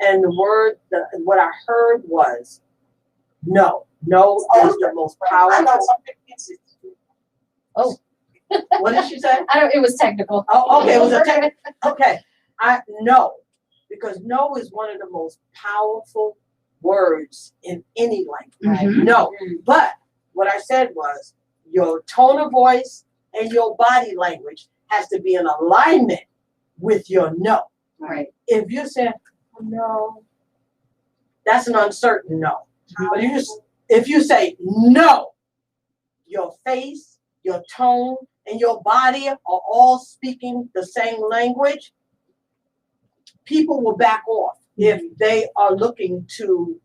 And what I heard was no. No is the most powerful. Oh. What did she say? It was technical. Oh, okay. It was okay. I know, because no is one of the most powerful words in any language. Mhm. No. But what I said was your tone of voice and your body language has to be in alignment with your no. Right. If you say no, that's an uncertain no. But if you say no, your face, your tone, and your body are all speaking the same language, people will back off if they are looking to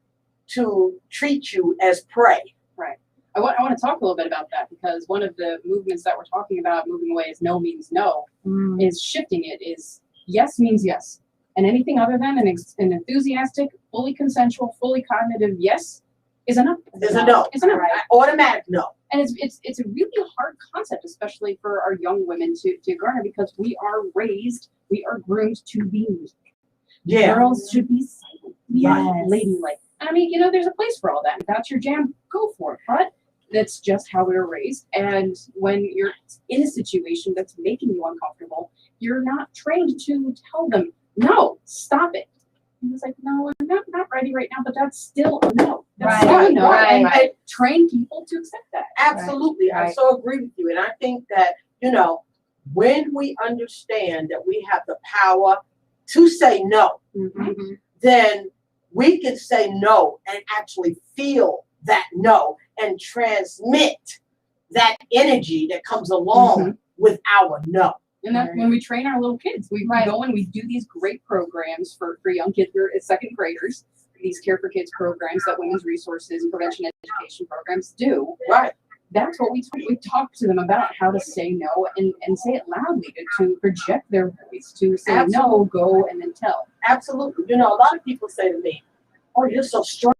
treat you as prey. Right. I want to talk a little bit about that, because one of the movements that we're talking about, moving away is no means no, is shifting it, is yes means yes. And anything other than an enthusiastic, fully consensual, fully cognitive yes is a no. Is a no. Is a no. Right. Automatic no. And it's a really hard concept, especially for our young women to garner, because we are groomed to be meek. Yeah. Girls should be silent, be Yes. ladylike. I mean, there's a place for all that. If that's your jam, go for it. But that's just how we were raised. And when you're in a situation that's making you uncomfortable, you're not trained to tell them, no, stop it. And it's like, no, I'm not ready right now, but that's still a no. That's still a no. Right. And I train people to accept that. Absolutely. I Right. so agree with you. And I think that, when we understand that we have the power to say no, Mm-hmm. then we can say no and actually feel that no and transmit that energy that comes along with our no. And that when we train our little kids, we go and we do these great programs for young kids. We're second graders, these Care for Kids programs that Women's Resources Prevention Education programs do. Right. That's what we talk to them about, how to say no and say it loudly, to project their voice, to say no, go, and then tell. Absolutely. A lot of people say to me, oh, you're so strong.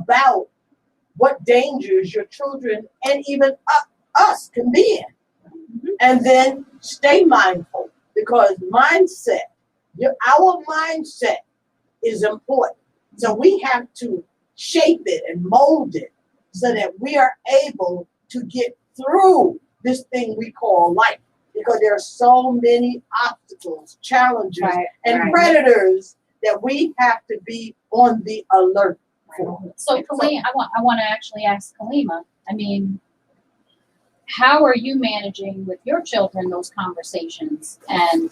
about what dangers your children and even us can be in. And then stay mindful, because our mindset is important. So we have to shape it and mold it so that we are able to get through this thing we call life, because there are so many obstacles, challenges, and predators that we have to be on the alert for. So, Kalima, I want to actually ask Kalima. I mean, how are you managing with your children those conversations, and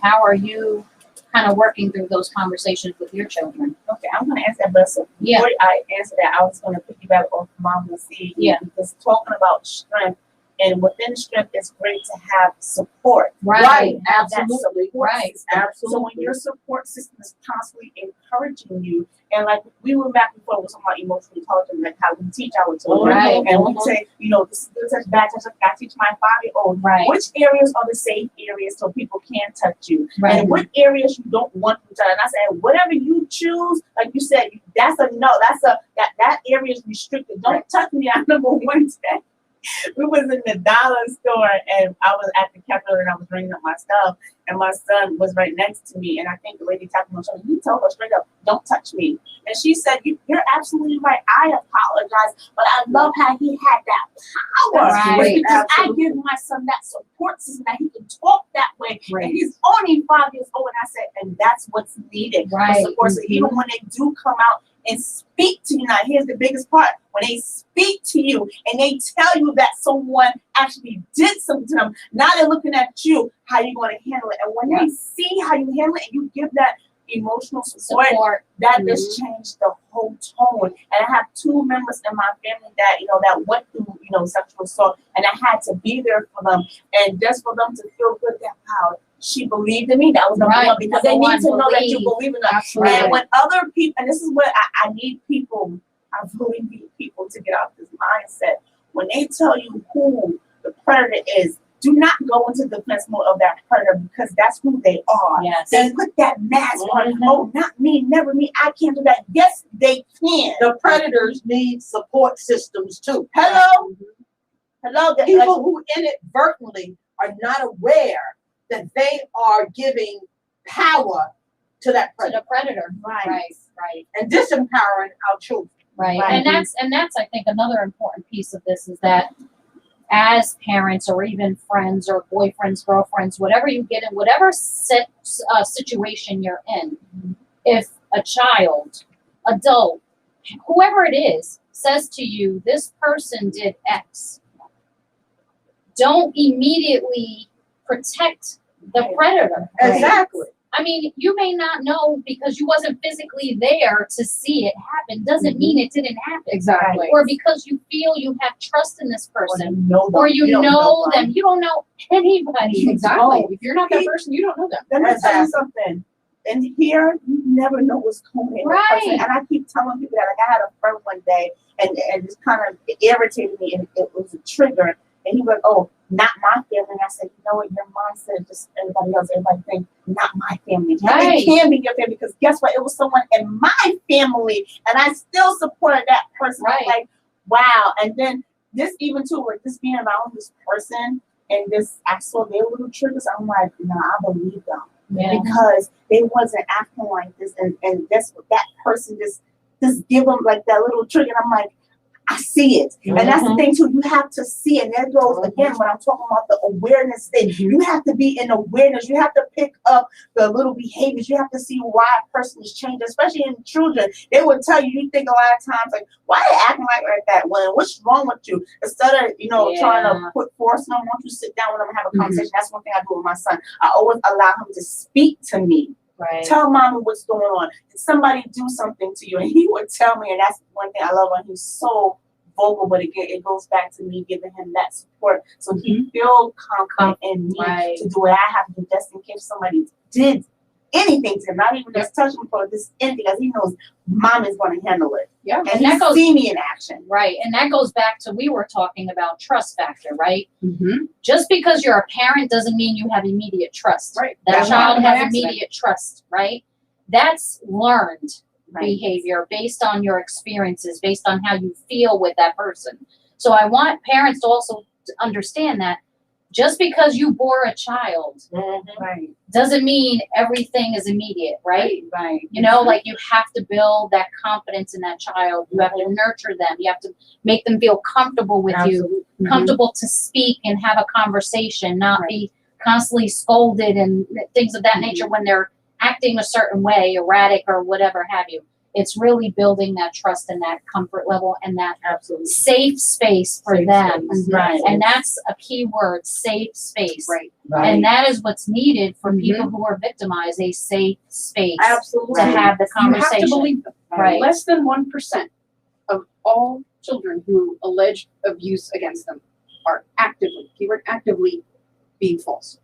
how are you kind of working through those conversations with your children? Okay, I'm going to answer that, but so before I answer that, I was going to piggyback off Mama C. Yeah. Because talking about strength, and within strength, it's great to have support. Right. Absolutely. Right. Absolutely. So when your support system is constantly encouraging you, and like we were back before, we were talking about emotional intelligence, like how we teach our children. Right. And we say, you know, this is good touch, bad touch. I teach my 5-year-old which areas are the safe areas so people can't touch you, and what areas you don't want to touch. And I said, whatever you choose, like you said, that's a no. That area is restricted. Don't touch me. I remember one day we was in the dollar store, and I was at the counter and I was ringing up my stuff, and my son was right next to me, and I think the lady tapped me on the shoulder. He told her straight up, "Don't touch me." And she said, "You're absolutely right. I apologize, but I love how he had that power." Right. Because I give my son that support system that he can talk that way. And he's only 5 years old, and I said, and that's what's needed. Right. Support. So even when they do come out and speak to you, now here's the biggest part: when they speak to you and they tell you that someone actually did something to them, now they're looking at you, how you going to handle it. And when they see how you handle it and you give that emotional support, that just changed the whole tone. And I have 2 members in my family that, that went through, sexual assault, and I had to be there for them. And just for them to feel good that, wow, she believed in me. That was number one, because they need to know that you believe in us. And when other people, and this is what I need people, I really need people to get out this mindset. When they tell you who the predator is, do not go into the defense mode of that predator, because that's who they are. Yes. They put that mask on. Oh, not me, never me. I can't do that. Yes, they can. The predators need support systems too. Hello? Hello? People who inadvertently are not aware that they are giving power to that predator. To the predator. Right. And disempowering our children. Right. And that's I think another important piece of this is that as parents or even friends or boyfriends, girlfriends, whatever you get in, whatever situation you're in, if a child, adult, whoever it is, says to you, this person did X, don't immediately protect the predator. Exactly. I mean, you may not know because you wasn't physically there to see it happen. Doesn't mean it didn't happen. Exactly. Or because you feel you have trust in this person, or you know them. You don't know anybody. Exactly. If you're not that person, you don't know them. Let me tell you something. And here, you never know what's coming. Right. And I keep telling people that. Like, I had a friend one day, and it kind of irritated me, and it was a trigger. And he was like, "Oh, not my family." And I said, "You know what? Your mindset is just everybody else. Everybody think not my family. Right. It can be your family, because guess what? It was someone in my family, and I still supported that person." Right. I'm like, wow. And then this even too, like this being around this person, and this, I saw their little triggers. I'm like, nah, I believe them. Yeah. Because they wasn't acting like this, and that's what that person just give them like that little trigger. And I'm like, I see it. And that's the thing too, you have to see, and there goes again when I'm talking about the awareness thing. You have to be in awareness. You have to pick up the little behaviors. You have to see why a person is changing, especially in children. They will tell you, you think a lot of times like, why are they acting like that? Well, what's wrong with you? Instead of, trying to put force on them, once you sit down with them and have a conversation, that's one thing I do with my son. I always allow him to speak to me. Right. Tell mommy what's going on. Did somebody do something to you? And he would tell me, and that's one thing I love when he's so vocal. But again, it goes back to me giving him that support, so he feel confident in me to do what I have to do, just in case somebody did anything to him, not even just touch him for this anything, because he knows mom is going to handle it. Yeah. And he see me in action. Right. And that goes back to, we were talking about trust factor, right? Mm-hmm. Just because you're a parent doesn't mean you have immediate trust. Right. That That's child not has an accident. immediate trust, right? That's learned. behavior based on your experiences, based on how you feel with that person. So I want parents to also understand that just because you bore a child Right. doesn't mean everything is immediate, right? Right. You know, like you have to build that confidence in that child. You have to nurture them. You have to make them feel comfortable with you, comfortable to speak and have a conversation, not be constantly scolded and things of that nature when they're acting a certain way, erratic or whatever have you. It's really building that trust and that comfort level and that safe space for them. Right. And that's a key word, safe space. Right. And that is what's needed for people who are victimized, a safe space Absolutely. to have the You have to conversation. believe them. Right. Less than 1% of all children who allege abuse against them are actively, keyword actively, being false.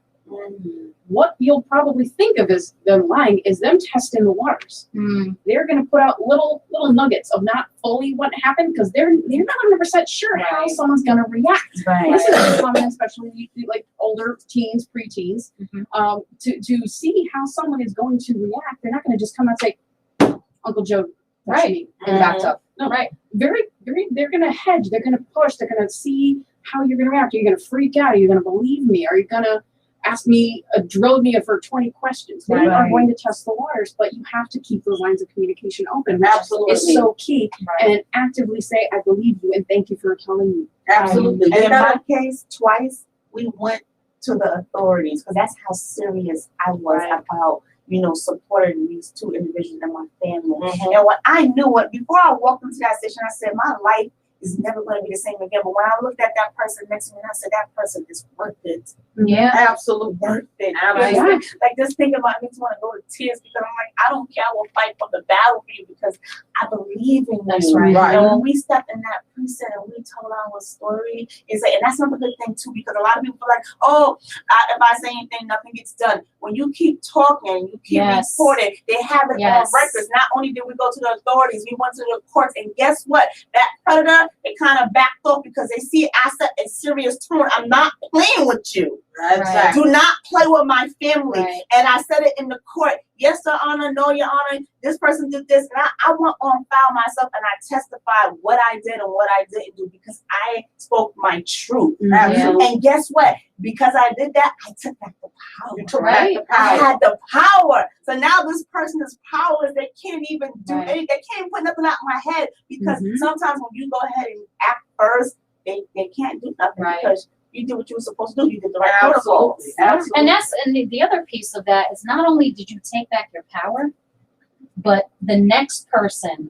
What you'll probably think of as them lying is them testing the waters. They're going to put out little nuggets of not fully what happened because they're not 100% sure how someone's going to react. This is common, especially like older teens, preteens, to see how someone is going to react. They're not going to just come out and say, Uncle Joe, touched me and backed up. No, very, they're going to hedge. They're going to push. They're going to see how you're going to react. Are you going to freak out? Are you going to believe me? Are you going to ask me, drill me for 20 questions? They are going to test the waters, but you have to keep those lines of communication open. Absolutely. It's so key. And actively say, I believe you and thank you for telling me. Absolutely. And in my case, twice we went to the authorities because that's how serious I was about, supporting these two individuals in my family. And when I knew it, before I walked into that station, I said, my life is never going to be the same again. But when I looked at that person next to me, I said, that person is worth it. Absolutely worth it. Like, just thinking about it makes me want to go to tears because I'm like, I don't care. I will fight for the battle for you because I believe in you. That's right. When we stepped in that precinct and we told our story, and that's another good thing too, because a lot of people are like, if I say anything, nothing gets done. When you keep talking, you keep reporting, they have it on records. Not only did we go to the authorities, we went to the courts, and guess what? That predator, they kind of backed off because they see I set a serious tone. I'm not playing with you. Do not play with my family. And I said it in the court. Yes, Your Honor. No, Your Honor. This person did this. And I went on file myself and I testified what I did and what I didn't do because I spoke my truth. And guess what? Because I did that, I took back the power. You took back the power. I had the power. So now this person is powerless. They can't even do anything. They can't put nothing out in my head because sometimes when you go ahead and act first, they can't do nothing because you did what you were supposed to do. You did the right protocols. And the other piece of that is not only did you take back your power, but the next person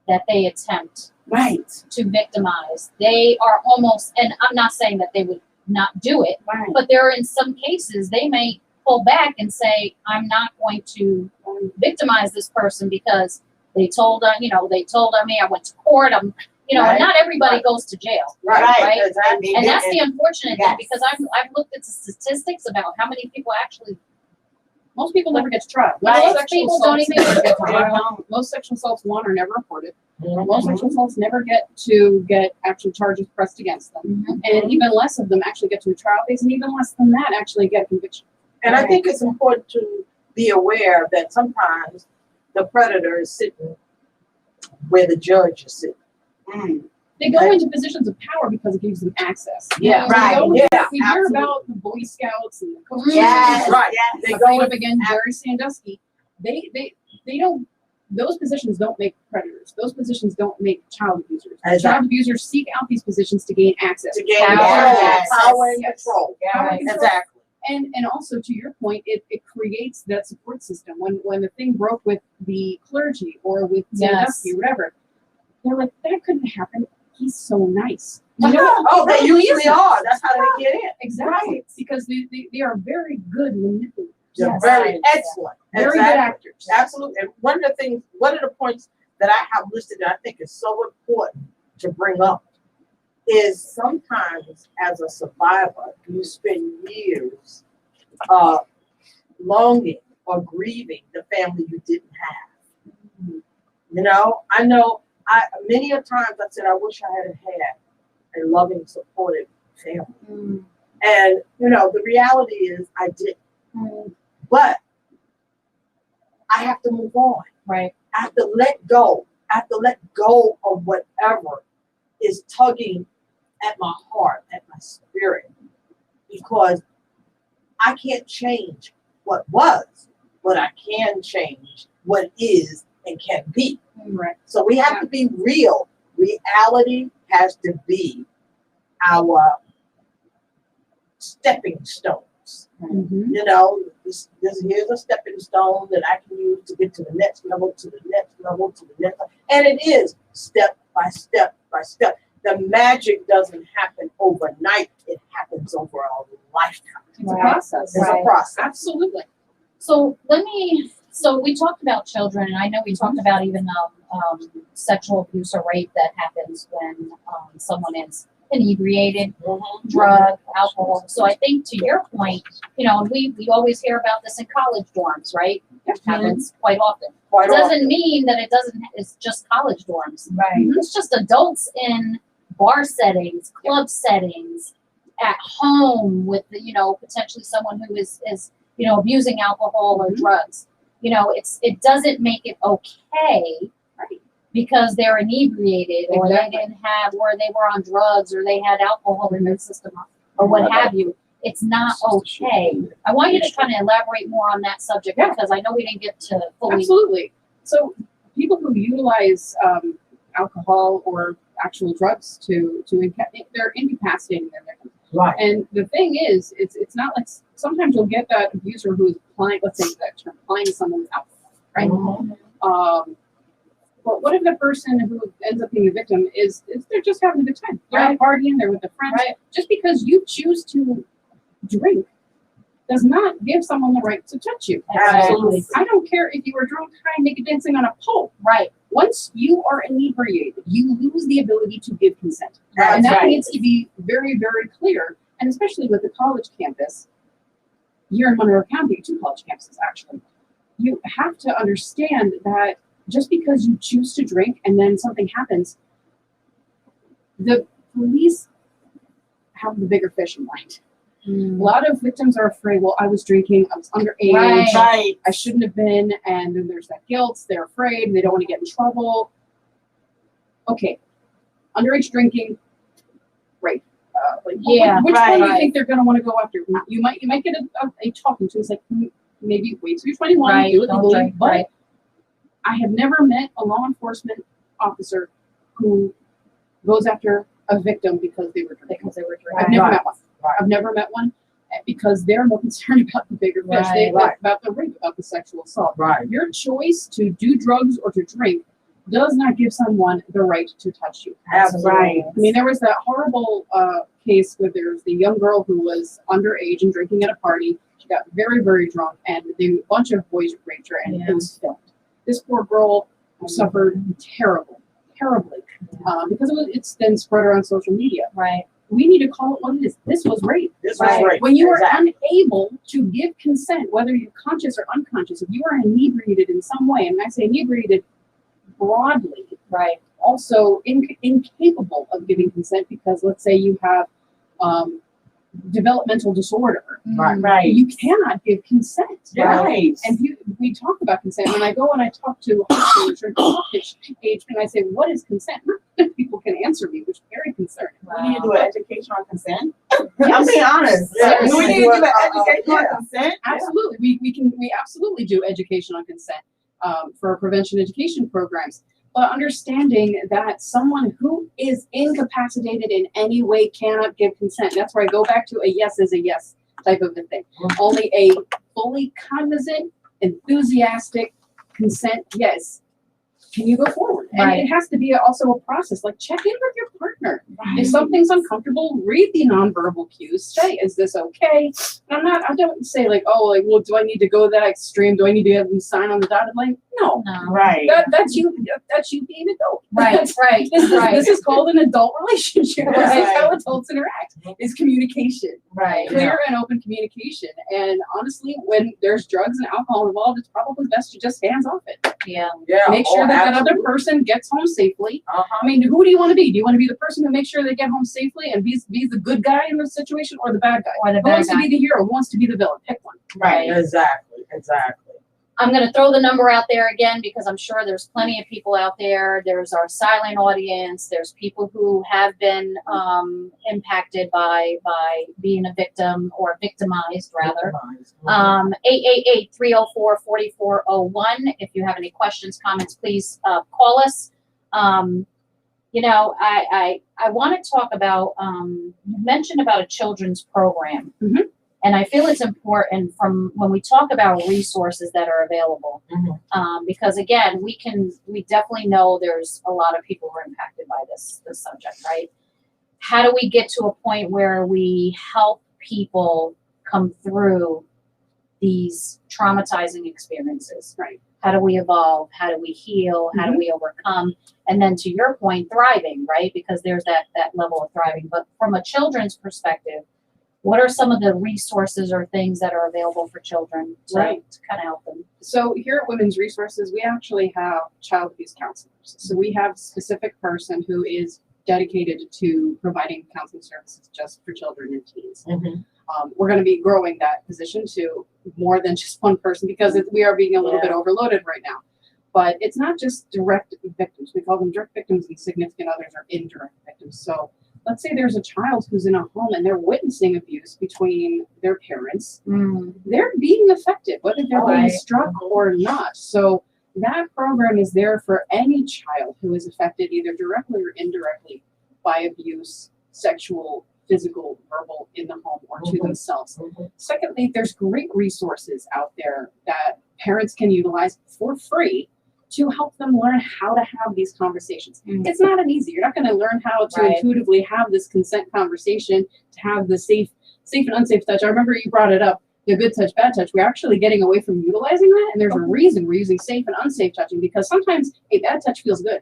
that they attempt to victimize, they are almost, and I'm not saying that they would not do it, but there are in some cases they may pull back and say, I'm not going to victimize this person because they told on me, I went to court, and not everybody goes to jail. Right? Exactly. And that's the unfortunate thing because I've looked at the statistics about how many people actually. Most people never get to trial. Most people don't even get to trial. Most sexual assaults, one, are never reported. Most sexual assaults never get to get actual charges pressed against them. And even less of them actually get to a trial phase, and even less than that actually get a conviction. And I think it's important to be aware that sometimes the predator is sitting where the judge is sitting. They go into positions of power because it gives them access. We hear about the Boy Scouts and the Coast They go up against Jerry Sandusky. They don't. Those positions don't make predators. Those positions don't make child abusers. Child abusers seek out these positions to gain access. Power and control. Exactly. And also to your point, it creates that support system. When the thing broke with the clergy or with Sandusky or whatever, they're like, that couldn't happen. He's so nice. They usually are. That's how they get in. Exactly. Because they are very good manipulators. They're very excellent. Very good actors. Absolutely. And one of the points that I have listed that I think is so important to bring up is sometimes as a survivor, you spend years longing or grieving the family you didn't have. I know many a times I said, I wish I had a loving, supportive family. And, the reality is I didn't. But I have to move on. Right. I have to let go. I have to let go of whatever is tugging at my heart, at my spirit, because I can't change what was, but I can change what is and can be. Right. So we have to be real. Reality has to be our stepping stones. Mm-hmm. You know, here's a stepping stone that I can use to get to the next level, to the next level, to the next level. And it is step by step by step. The magic doesn't happen overnight. It happens over a lifetime. It's a process. It's a process. Absolutely. So so we talked about children, and I know we talked about even sexual abuse or rape that happens when someone is inebriated, drug, alcohol. So I think to your point, you know, we always hear about this in college dorms, right? It happens quite often. Quite Doesn't often. mean that it's just college dorms. Right. It's just adults in bar settings, club settings, at home with the, you know, potentially someone who is you know, abusing alcohol or drugs. You know, it doesn't make it okay, right? Because they're inebriated or they didn't have, or they were on drugs or they had alcohol in their system or what have you. It's not okay. I want you to kind of elaborate more on that subject because I know we didn't get to fully. Absolutely. So people who utilize alcohol or actual drugs they're incapacitating their victims. Right. And the thing is, it's not like sometimes you'll get that abuser who's applying, let's say that term, applying someone with alcohol, right? Mm-hmm. But what if the person who ends up being the victim is they're just having a good time? They're out partying, they're with their friends. Right. Just because you choose to drink does not give someone the right to touch you. Absolutely. I don't care if you were drunk, high, naked dancing on a pole. Right. Once you are inebriated, you lose the ability to give consent. That's And that right. needs to be very, very clear. And especially with the college campus, here in Monroe County, 2 college campuses actually, you have to understand that just because you choose to drink and then something happens, the police have the bigger fish in mind. A lot of victims are afraid, well, I was drinking, I was underage, Right. I shouldn't have been, and then there's that guilt, they're afraid, they don't want to get in trouble. Okay, underage drinking, rape. Which one do you think they're going to want to go after? You might get a talking to. It's like, maybe wait till you're 21, do it legally, but I have never met a law enforcement officer who goes after a victim because they were drinking. I've never met one. I've never met one because they're more concerned about the bigger fish. About the rape, about the sexual assault. Right. Your choice to do drugs or to drink does not give someone the right to touch you. Absolutely. Right. I mean, there was that horrible case where there's the young girl who was underage and drinking at a party. She got very, very drunk, and a bunch of boys raped her, and it was filmed. This poor girl suffered terribly, because it's then spread around social media. Right. We need to call it what it is. This was rape. This was rape. When you are unable to give consent, whether you're conscious or unconscious, if you are inebriated in some way, and I say inebriated broadly, Right. also incapable of giving consent because let's say you have developmental disorder, Right. you cannot give consent. Right. And we talk about consent. When I go and I talk to high schoolers or age, and I say, what is consent? Not that people can answer me, which is very concerning. We need to do an education on consent. I'm Yes. being honest. Yeah, Do we need to do an education on yeah. consent? Absolutely. We absolutely do education on consent for prevention education programs. But understanding that someone who is incapacitated in any way cannot give consent. That's where I go back to a yes is a yes type of a thing. Only a fully cognizant, enthusiastic consent yes. Can you go forward? And it has to be also a process. Like check in with your partner. If something's uncomfortable, read the nonverbal cues. Say, is this okay? And I don't say like, oh, like, well, do I need to go that extreme? Do I need to have them sign on the dotted line? No. Right. That's you being an adult. Right. This is called an adult relationship. Right. This is how adults interact. Is communication. Right. Clear and open communication. And honestly, when there's drugs and alcohol involved, it's probably best to just hands off it. Yeah. Yeah. Make sure that other absolutely. person gets home safely. Uh-huh. I mean, who do you want to be? Do you want to be the person who makes sure they get home safely and be the good guy in the situation, or the bad guy? Or the Who bad wants guy. to be the hero? Who wants to be the villain? Pick one. Right. Exactly. I'm going to throw the number out there again because I'm sure there's plenty of people out there. There's our silent audience. There's people who have been impacted by being a victim or victimized, rather. 888-304-4401. If you have any questions, comments, please call us. You know, I want to talk about, you mentioned about a children's program. Mm-hmm. And I feel it's important from when we talk about resources that are available, because again, we definitely know there's a lot of people who are impacted by this subject, right? How do we get to a point where we help people come through these traumatizing experiences? Right. How do we evolve? How do we heal? How do we overcome? And then to your point, thriving, right? Because there's that level of thriving. But from a children's perspective, what are some of the resources or things that are available for children to kind of help them? So here at Women's Resources, we actually have child abuse counselors. So we have a specific person who is dedicated to providing counseling services just for children and teens. We're going to be growing that position to more than just one person because we are being a little bit overloaded right now. But it's not just direct victims. We call them direct victims, and significant others are indirect victims. So let's say there's a child who's in a home and they're witnessing abuse between their parents. They're being affected, whether they're being struck or not. So that program is there for any child who is affected either directly or indirectly by abuse, sexual, physical, verbal, in the home or to themselves. Secondly, there's great resources out there that parents can utilize for free to help them learn how to have these conversations. It's not an easy. You're not going to learn how to intuitively have this consent conversation, to have the safe and unsafe touch. I remember you brought it up, the good touch, bad touch. We're actually getting away from utilizing that, and there's a reason we're using safe and unsafe touching, because sometimes a bad touch feels good.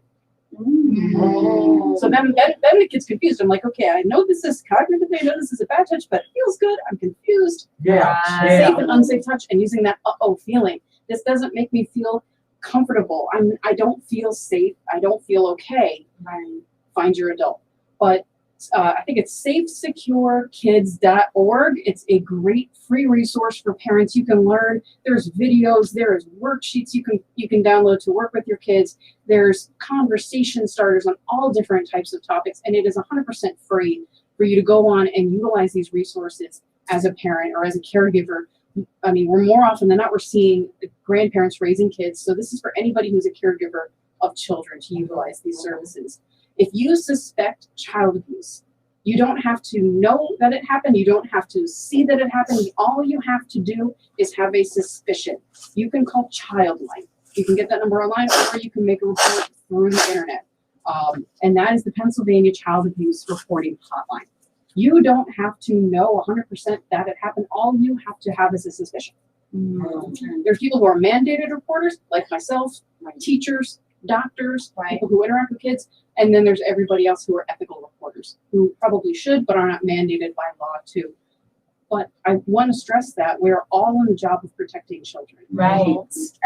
So then it gets confused. I'm like, okay, I know this is cognitively, I know this is a bad touch, but it feels good. I'm confused. Safe and unsafe touch, and using that feeling. This doesn't make me feel comfortable. I don't feel safe. I don't feel okay. Find your adult. But I think it's safesecurekids.org. It's a great free resource for parents. You can learn. There's videos. There's worksheets you can download to work with your kids. There's conversation starters on all different types of topics, and it is 100% free for you to go on and utilize these resources as a parent or as a caregiver. I mean, we're more often than not, we're seeing grandparents raising kids. So this is for anybody who's a caregiver of children to utilize these services. If you suspect child abuse, you don't have to know that it happened. You don't have to see that it happened. All you have to do is have a suspicion. You can call Childline. You can get that number online, or you can make a report through the internet. And that is the Pennsylvania Child Abuse Reporting Hotline. You don't have to know 100% that it happened. All you have to have is a suspicion. There's people who are mandated reporters, like myself, my teachers, doctors, people who interact with kids, and then there's everybody else who are ethical reporters, who probably should, but are not mandated by law to. But I want to stress that we're all on the job of protecting children.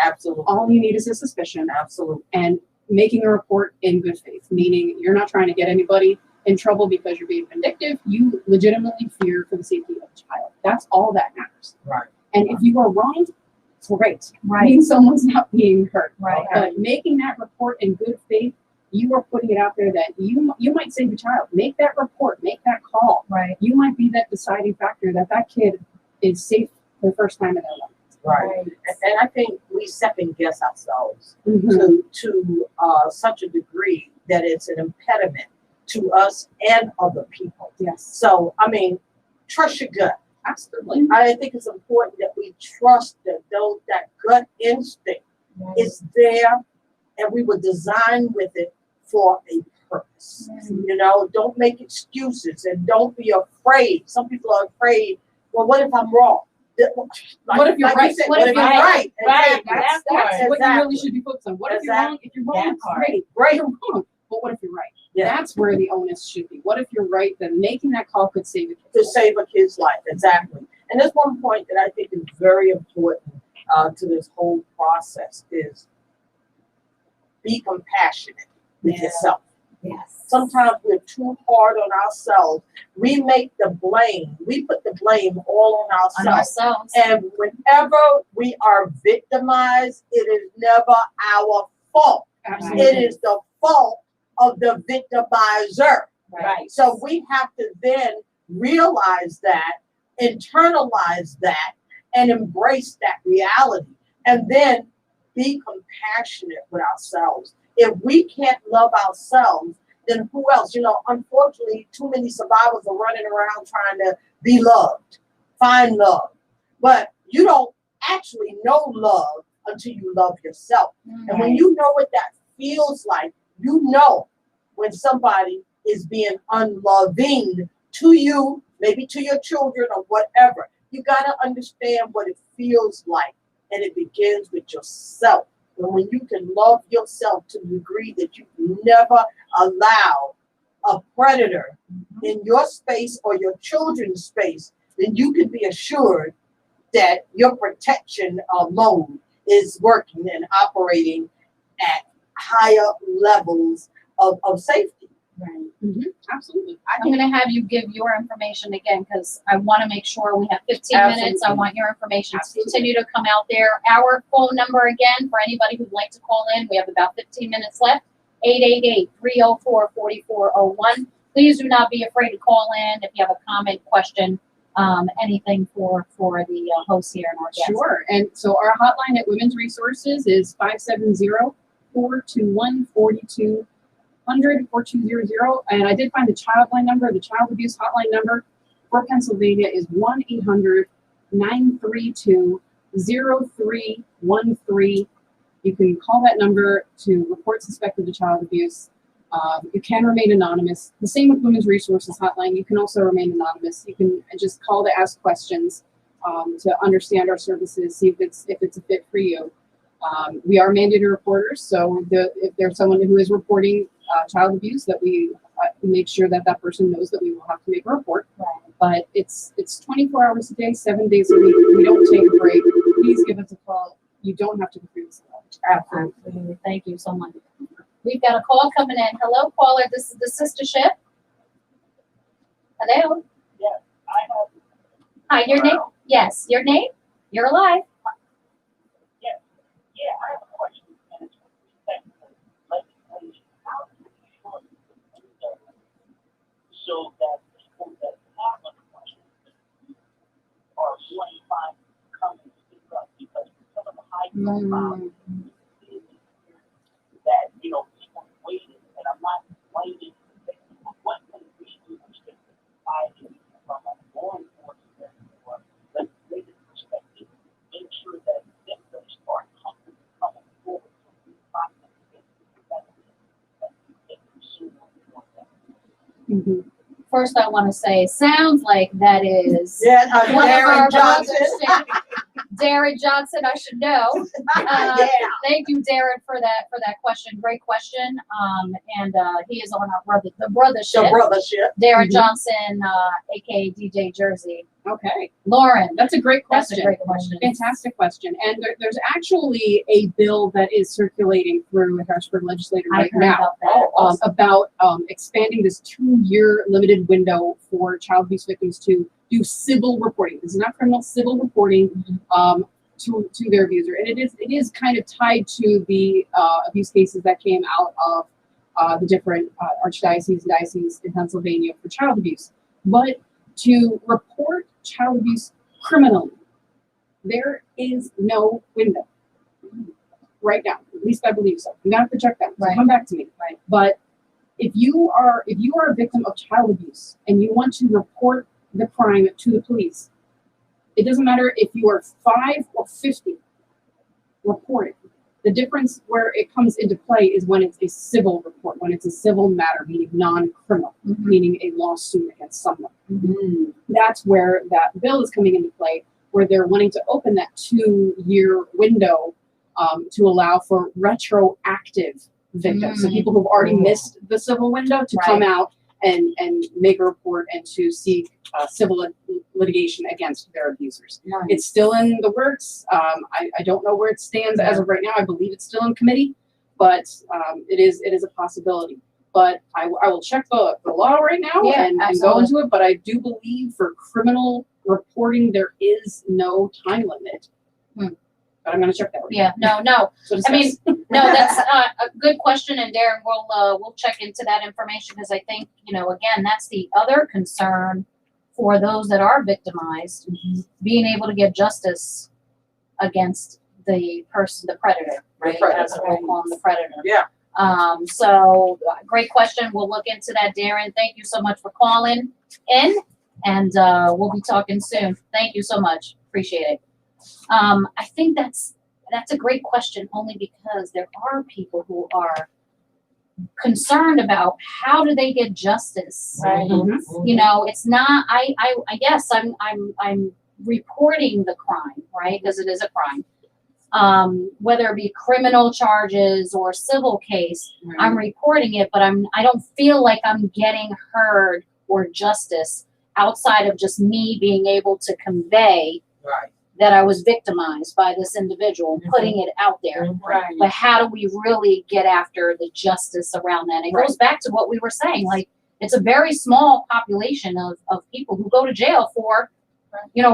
Absolutely. All you need is a suspicion. Absolutely. And making a report in good faith, meaning you're not trying to get anybody in trouble because you're being vindictive. You legitimately fear for the safety of the child. That's all that matters. And if you are wronged, it's great. Means someone's not being hurt. But making that report in good faith, you are putting it out there that you might save a child. Make that report. Make that call. You might be that deciding factor that kid is safe for the first time in their life. And I think we second guess ourselves to such a degree that it's an impediment to us and other people. So, I mean, trust your gut. Absolutely. I think it's important that we trust that that gut instinct is there, and we were designed with it for a purpose. You know, don't make excuses and don't be afraid. Some people are afraid, well, what if I'm wrong? What if you're right? What if you're right? That's what you really should be focused on. What if you're wrong? If you're wrong, great. You're wrong. But what if you're right? That's where the onus should be. What if you're right? Then making that call could save a kid. To save a kid's life, exactly. And there's one point that I think is very important to this whole process is be compassionate with yourself. Yes. Sometimes we're too hard on ourselves. We put the blame all on On ourselves. ourselves. And whenever we are victimized, it is never our fault. Absolutely. It is the fault of the victimizer. Right. So we have to then realize that, internalize that, and embrace that reality. And then be compassionate with ourselves. If we can't love ourselves, then who else? Unfortunately, too many survivors are running around trying to be loved, find love. But you don't actually know love until you love yourself. And when you know what that feels like, you know when somebody is being unloving to you, maybe to your children or whatever. You got to understand what it feels like. And it begins with yourself. And when you can love yourself to the degree that you never allow a predator in your space or your children's space, then you can be assured that your protection mode is working and operating at higher levels of safety. Right. Mm-hmm. Absolutely. I'm going to have you give your information again because I want to make sure we have 15 minutes. I want your information to continue to come out there. Our phone number again for anybody who'd like to call in. We have about 15 minutes left. 888-304-4401. Please do not be afraid to call in if you have a comment, question, anything for the hosts here and our guests. Sure. And so our hotline at Women's Resources is 570-421-4200, 4200. And I did find the child line number, the child abuse hotline number for Pennsylvania is 1-800-932-0313. You can call that number to report suspected child abuse. You can remain anonymous. The same with Women's Resources hotline. You can also remain anonymous. You can just call to ask questions, to understand our services, see if it's a fit for you. We are mandated reporters, so if there's someone who is reporting child abuse, that we make sure that person knows that we will have to make a report. Right. But it's 24 hours a day, 7 days a week. We don't take a break. Please give us a call. You don't have to go through this alone. Absolutely. Thank you so much. We've got a call coming in. Hello, caller. This is the Sistahship. Hello. Yes, I have. Hi, your name? Yes, your name? You're alive. Yeah, I have a question. And it's with respect to legislation. How do we shorten the window so that people that have unemployment are more inclined to come and speak up? Because some of the high profile that, people waiting, and I'm not blaming the victim, but what can we do to shift the society from a law enforcement or legislative perspective, make sure that victims are coming forward to the process that we consume on that. Mm-hmm. First, I want to say, sounds like that is one of Darren our Johnson. Darren Johnson, I should know. Yeah. Thank you, Darren, for that question. Great question. And he is on our brothership. Darren Johnson, aka DJ Jersey. Okay. Lauren, That's a great that's question. a great question. Fantastic question. And there's actually a bill that is circulating through the Harrisburg legislature I right heard now about that. about expanding this 2-year limited window for child abuse victims to do civil reporting. This is not criminal, civil reporting to their abuser. And it is kind of tied to the abuse cases that came out of the different archdioceses and dioceses in Pennsylvania for child abuse. But to report child abuse criminally, there is no window right now. At least I believe so. You have to check that. So come back to me. Right. But if you are a victim of child abuse and you want to report the crime to the police, it doesn't matter if you are 5 or 50. Report it. The difference where it comes into play is when it's a civil report, when it's a civil matter, meaning non-criminal, meaning a lawsuit against someone. That's where that bill is coming into play, where they're wanting to open that 2-year window to allow for retroactive victims. So people who've already missed the civil window to come out and make a report and to seek civil litigation against their abusers. Nice. It's still in the works. I don't know where it stands as of right now. I believe it's still in committee, but it is a possibility. but I will check the law right now Yeah, and go absolutely. into it. But I do believe for criminal reporting, there is no time limit. But I'm going to check that. Yeah, no. So I mean, no, that's a good question, and Darren, we'll check into that information because I think, again, that's the other concern for those that are victimized, being able to get justice against the person, the predator, right? predator. That's what we'll call him, the predator. Yeah. So great question. We'll look into that, Darren. Thank you so much for calling in, and we'll be talking soon. Thank you so much. Appreciate it. I think that's a great question, only because there are people who are concerned about how do they get justice. Right. It's not. I guess I'm reporting the crime, right? Because it is a crime. Whether it be criminal charges or civil case, I'm reporting it, but I don't feel like I'm getting heard or justice outside of just me being able to convey Right. that I was victimized by this individual, putting it out there. Right. But how do we really get after the justice around that? It goes back to what we were saying. Like, it's a very small population of people who go to jail for,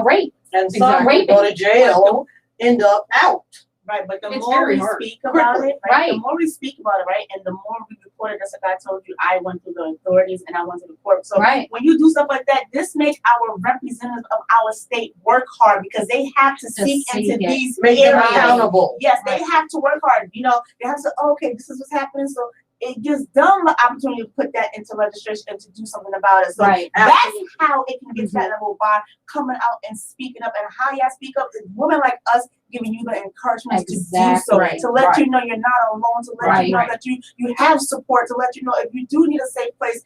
rape. And some Exactly. who go to jail end up out. Right, but the It's more very we hard. speak about it, Right. the more we speak about it, right, and the more we report it, just like I told you, I went through the authorities and I went to the court. So Right. when you do stuff like that, this makes our representatives of our state work hard because they have to seek seek into it. these Make them areas. accountable. Yes, they Right. have to work hard. They have to say, okay, this is what's happening. So it gives them the opportunity to put that into registration and to do something about it. So Right. that's how it can get to that level by coming out and speaking up. And how y'all speak up is women like us giving you the encouragement to do so, Exactly. to let Right. you know you're not alone, to let Right. you know that you have support, to let you know if you do need a safe place,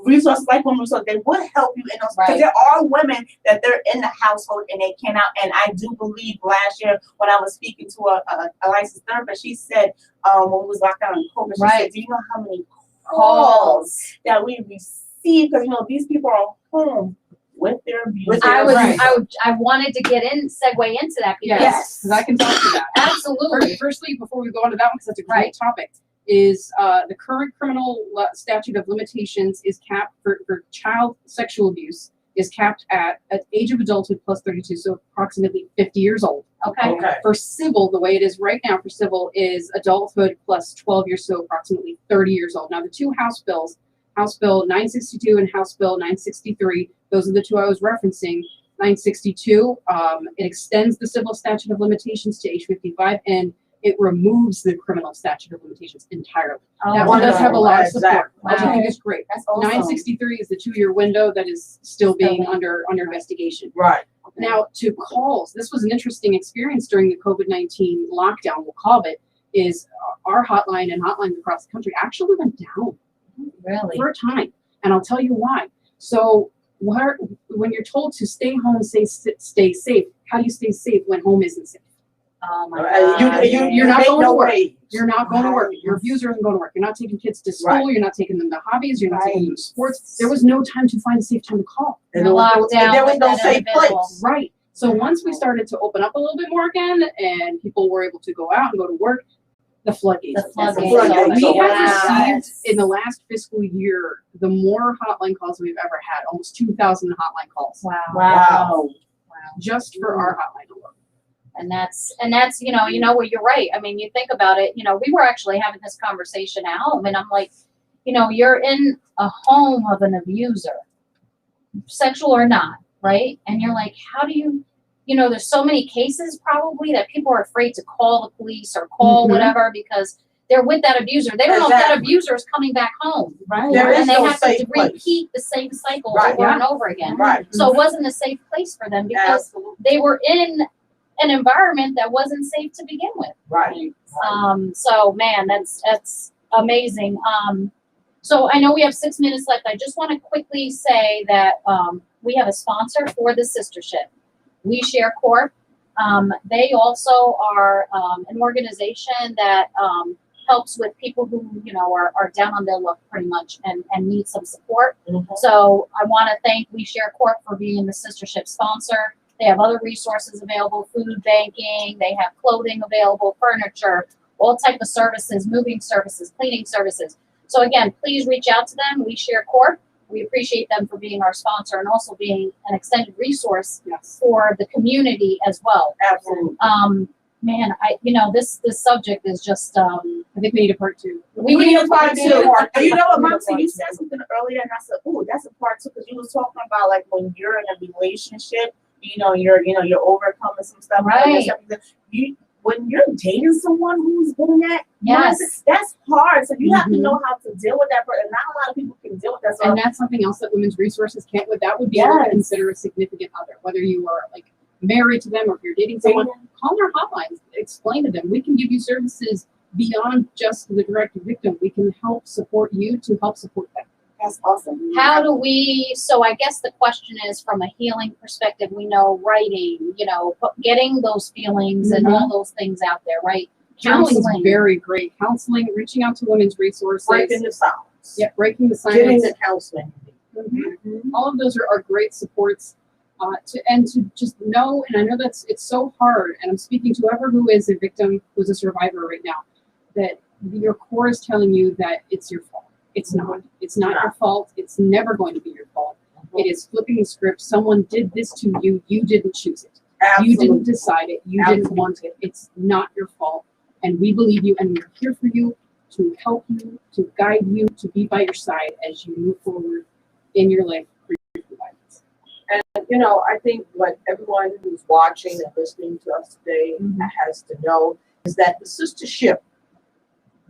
resources like Women Resource, they would help you in those, because Right. there are women that they're in the household and they cannot. And I do believe last year when I was speaking to a licensed therapist, she said, when we was locked down in COVID, she Right. said, do you know how many calls that we receive? Because these people are home with their abuse. I wanted to segue into that because Yes, because I can talk to that. absolutely. Firstly, before we go on to that one, because that's a great topic, is the current criminal statute of limitations is capped for child sexual abuse is capped at age of adulthood plus 32, so approximately 50 years old. Okay. Okay. For civil, the way it is right now for civil is adulthood plus 12 years, so approximately 30 years old. Now, the two House bills, House Bill 962 and House Bill 963, those are the two I was referencing. 962, it extends the civil statute of limitations to age 55, and it removes the criminal statute of limitations entirely. That one does have a lot of support. Wow. I think it's great. That's awesome. 963 is the 2-year window that is still being under investigation. Right. Now, to calls, this was an interesting experience during the COVID-19 lockdown, we'll call it, is our hotline and hotlines across the country actually went down Really? for a time. And I'll tell you why. So when you're told to stay home, stay safe, how do you stay safe when home isn't safe? Oh my You- God. you- You're not make going to no work. waves. You're not going to work. Your abuser isn't going to work. You're not taking kids to school. Right. You're not taking them to hobbies. You're not taking them to sports. There was no time to find a safe time to call. And You're locked and down there was with no that safe individual. place. Right. So once we started to open up a little bit more again and people were able to go out and go to work, the floodgates. The floodgates. floodgates. We Oh, have wow. received in the last fiscal year the more hotline calls we've ever had, almost 2,000 hotline calls, Wow. Wow. just for our hotline alone. And that's well, you're right. I mean, you think about it, we were actually having this conversation at home and I'm like, you're in a home of an abuser, sexual or not, right? And you're like, how do you, there's so many cases probably that people are afraid to call the police or call Mhm. whatever because they're with that abuser. They don't know if that Exactly. abuser is coming back home. Right. There is And they no have to safe place. repeat the same cycle Right, over yeah. and over again. Right. So it wasn't a safe place for them because Absolutely. they were in an environment that wasn't safe to begin with. Right. So man, that's amazing. So I know we have 6 minutes left. I just want to quickly say that we have a sponsor for the Sistahship. We Share Corp. They also are an organization that helps with people who are down on their luck pretty much and need some support. Mhm. So I want to thank We Share Corp for being the Sistahship sponsor. They have other resources available, food banking, they have clothing available, furniture, all type of services, moving services, cleaning services. So again, please reach out to them. We share Corp. We appreciate them for being our sponsor and also being an extended resource for the community as well. Absolutely. Man, this subject is just I think we need a part 2. We need a part 2. And you know what, Mom? So you said something earlier, and I said, "Oh, that's a part 2," because you was talking about like when you're in a relationship, you're overcoming some stuff. Right. When you're dating someone who's doing that, Yes, that's hard. So you have to know how to deal with that person. Not a lot of people can deal with that. So And that's something else that women's resources can't. That would be able to consider a significant other, whether you are like married to them or if you're dating someone. Call our hotlines. Explain to them. We can give you services beyond just the direct victim. We can help support you to help support them. that's awesome. how do we, so I guess the question is from a healing perspective, we know writing, getting those feelings and all those things out there, right? Journaling is Counseling. very great. Counseling, reaching out to women's resources. Breaking the silence. Yeah, breaking the Getting silence. the counseling. All of those are great supports to just know, and I know it's so hard, and I'm speaking to whoever who is a victim, who's a survivor right now, that your core is telling you that it's your fault. It's not. It's not your fault. It's never going to be your fault. It is flipping the script. Someone did this to you. You didn't choose it. Absolutely. You didn't decide it. You didn't want it. It's not your fault. And we believe you, and we're here for you to help you, to guide you, to be by your side as you move forward in your life for your violence. And I think what everyone who's watching and listening to us today has to know is that the sistership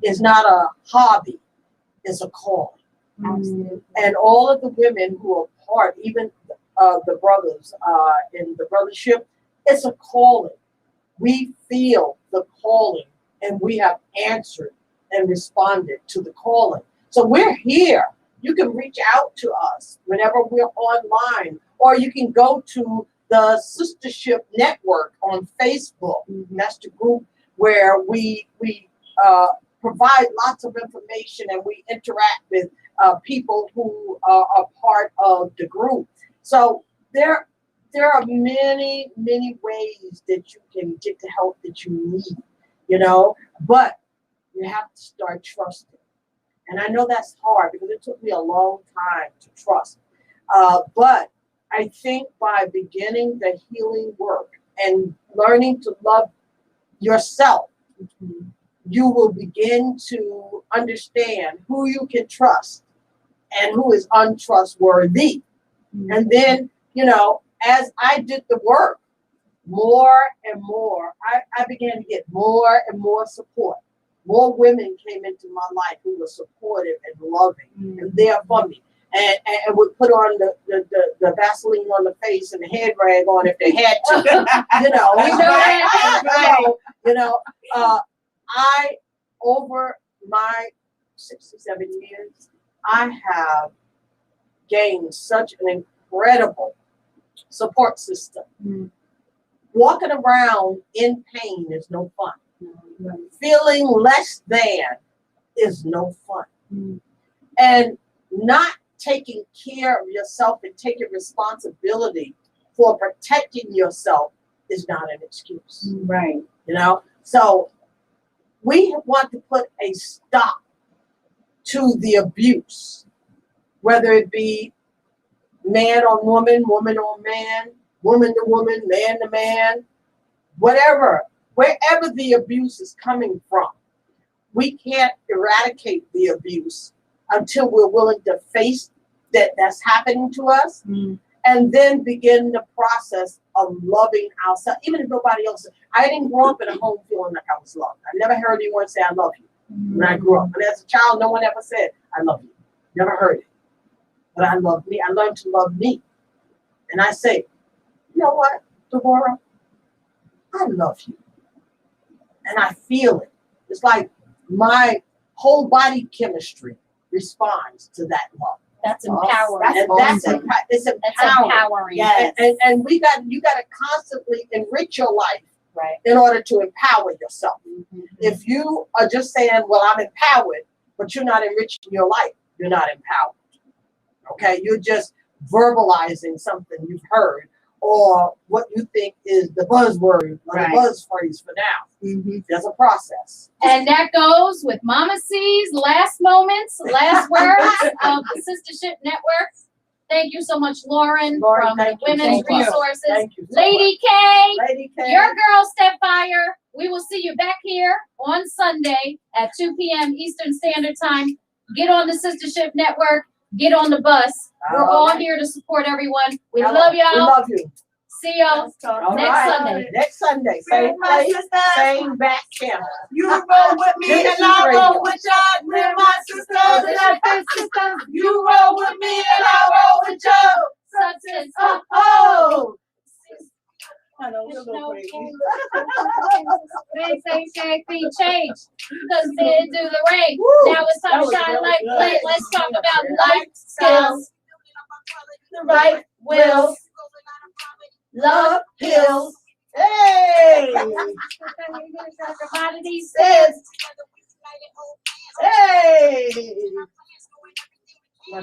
is not a hobby, it's a calling. And all of the women who are part, even the brothers in the brothership, it's a calling. We feel the calling, and we have answered and responded to the calling. So we're here. You can reach out to us whenever we're online, or you can go to the Sistahship Network on Facebook. That's the group where we provide lots of information, and we interact with people who are part of the group. So there are many, many ways that you can get the help that you need, but you have to start trusting. And I know that's hard because it took me a long time to trust. But I think by beginning the healing work and learning to love yourself, you will begin to understand who you can trust and who is untrustworthy. And then, as I did the work, more and more, I began to get more and more support. More women came into my life who were supportive and loving and there for me. And would put on the Vaseline on the face and the head rag on if they had to. I, over my 67 years, I have gained such an incredible support system. Walking around in pain is no fun. Feeling less than is no fun. And not taking care of yourself and taking responsibility for protecting yourself is not an excuse. Right. So we want to put a stop to the abuse, whether it be man on woman, woman on man, woman to woman, man to man, whatever, wherever the abuse is coming from. We can't eradicate the abuse until we're willing to face that's happening to us, and then begin the process of loving ourselves, even if nobody else. I didn't grow up in a home feeling like I was loved. I never heard anyone say I love you when I grew up. And as a child, no one ever said I love you. Never heard it. But I love me. I learned to love me. And I say, you know what, Deborah? I love you. And I feel it. It's like my whole body chemistry responds to that love. That's empowering. It's empowering. Yes. And you got to constantly enrich your life, Right. in order to empower yourself. If you are just saying, well, I'm empowered, but you're not enriching your life, you're not empowered. Okay? You're just verbalizing something you've heard, or what you think is the buzzword or Right. the buzz phrase for now. Mhm. There's a process. And that goes with Mama C's last moments, last words of the Sistahship Network. Thank you so much, Lauren, Lauren, from the thank you Women's so much. Resources. Thank you so Lady K, much. Lady K. your girl Stepfire. We will see you back here on Sunday at 2 p.m. Eastern Standard Time. Get on the Sistahship Network. Get on the bus. We're all right. here to support everyone. We Hello. love We y'all. love you. See y'all All next right. Sunday. Next Sunday. We're Same my place, sisters. same back channel. You roll with me and Gynesis I Radio. roll with y'all. We're my sisters and our big sisters. You roll with me and I roll with you. Substance. Oh, oh. I know, we're a little crazy. They say things change because men do the rain. Woo. Now it's time That to was shine really like good. light. Let's talk about life Skills. skills. The right wills. Love Hills. Hey! commodity says. Hey!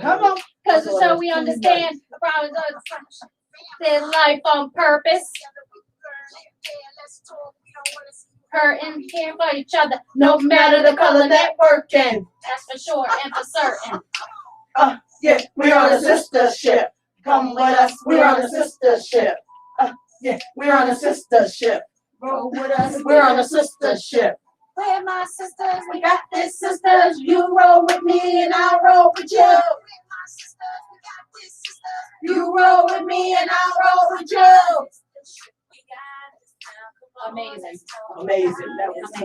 Come on. Because so we understand the problems of their life on purpose. Hurting, care for each other, no matter the color networking. That's for sure and for certain. Yeah, we're on a sister ship. Come with us, we're on a sister ship. Yeah, we're on a sister ship. Roll with us, We're on a sister ship. we're my sisters, we got this sisters. You roll with me and I roll with you. You roll with me and I roll with you. Amazing. Amazing. That was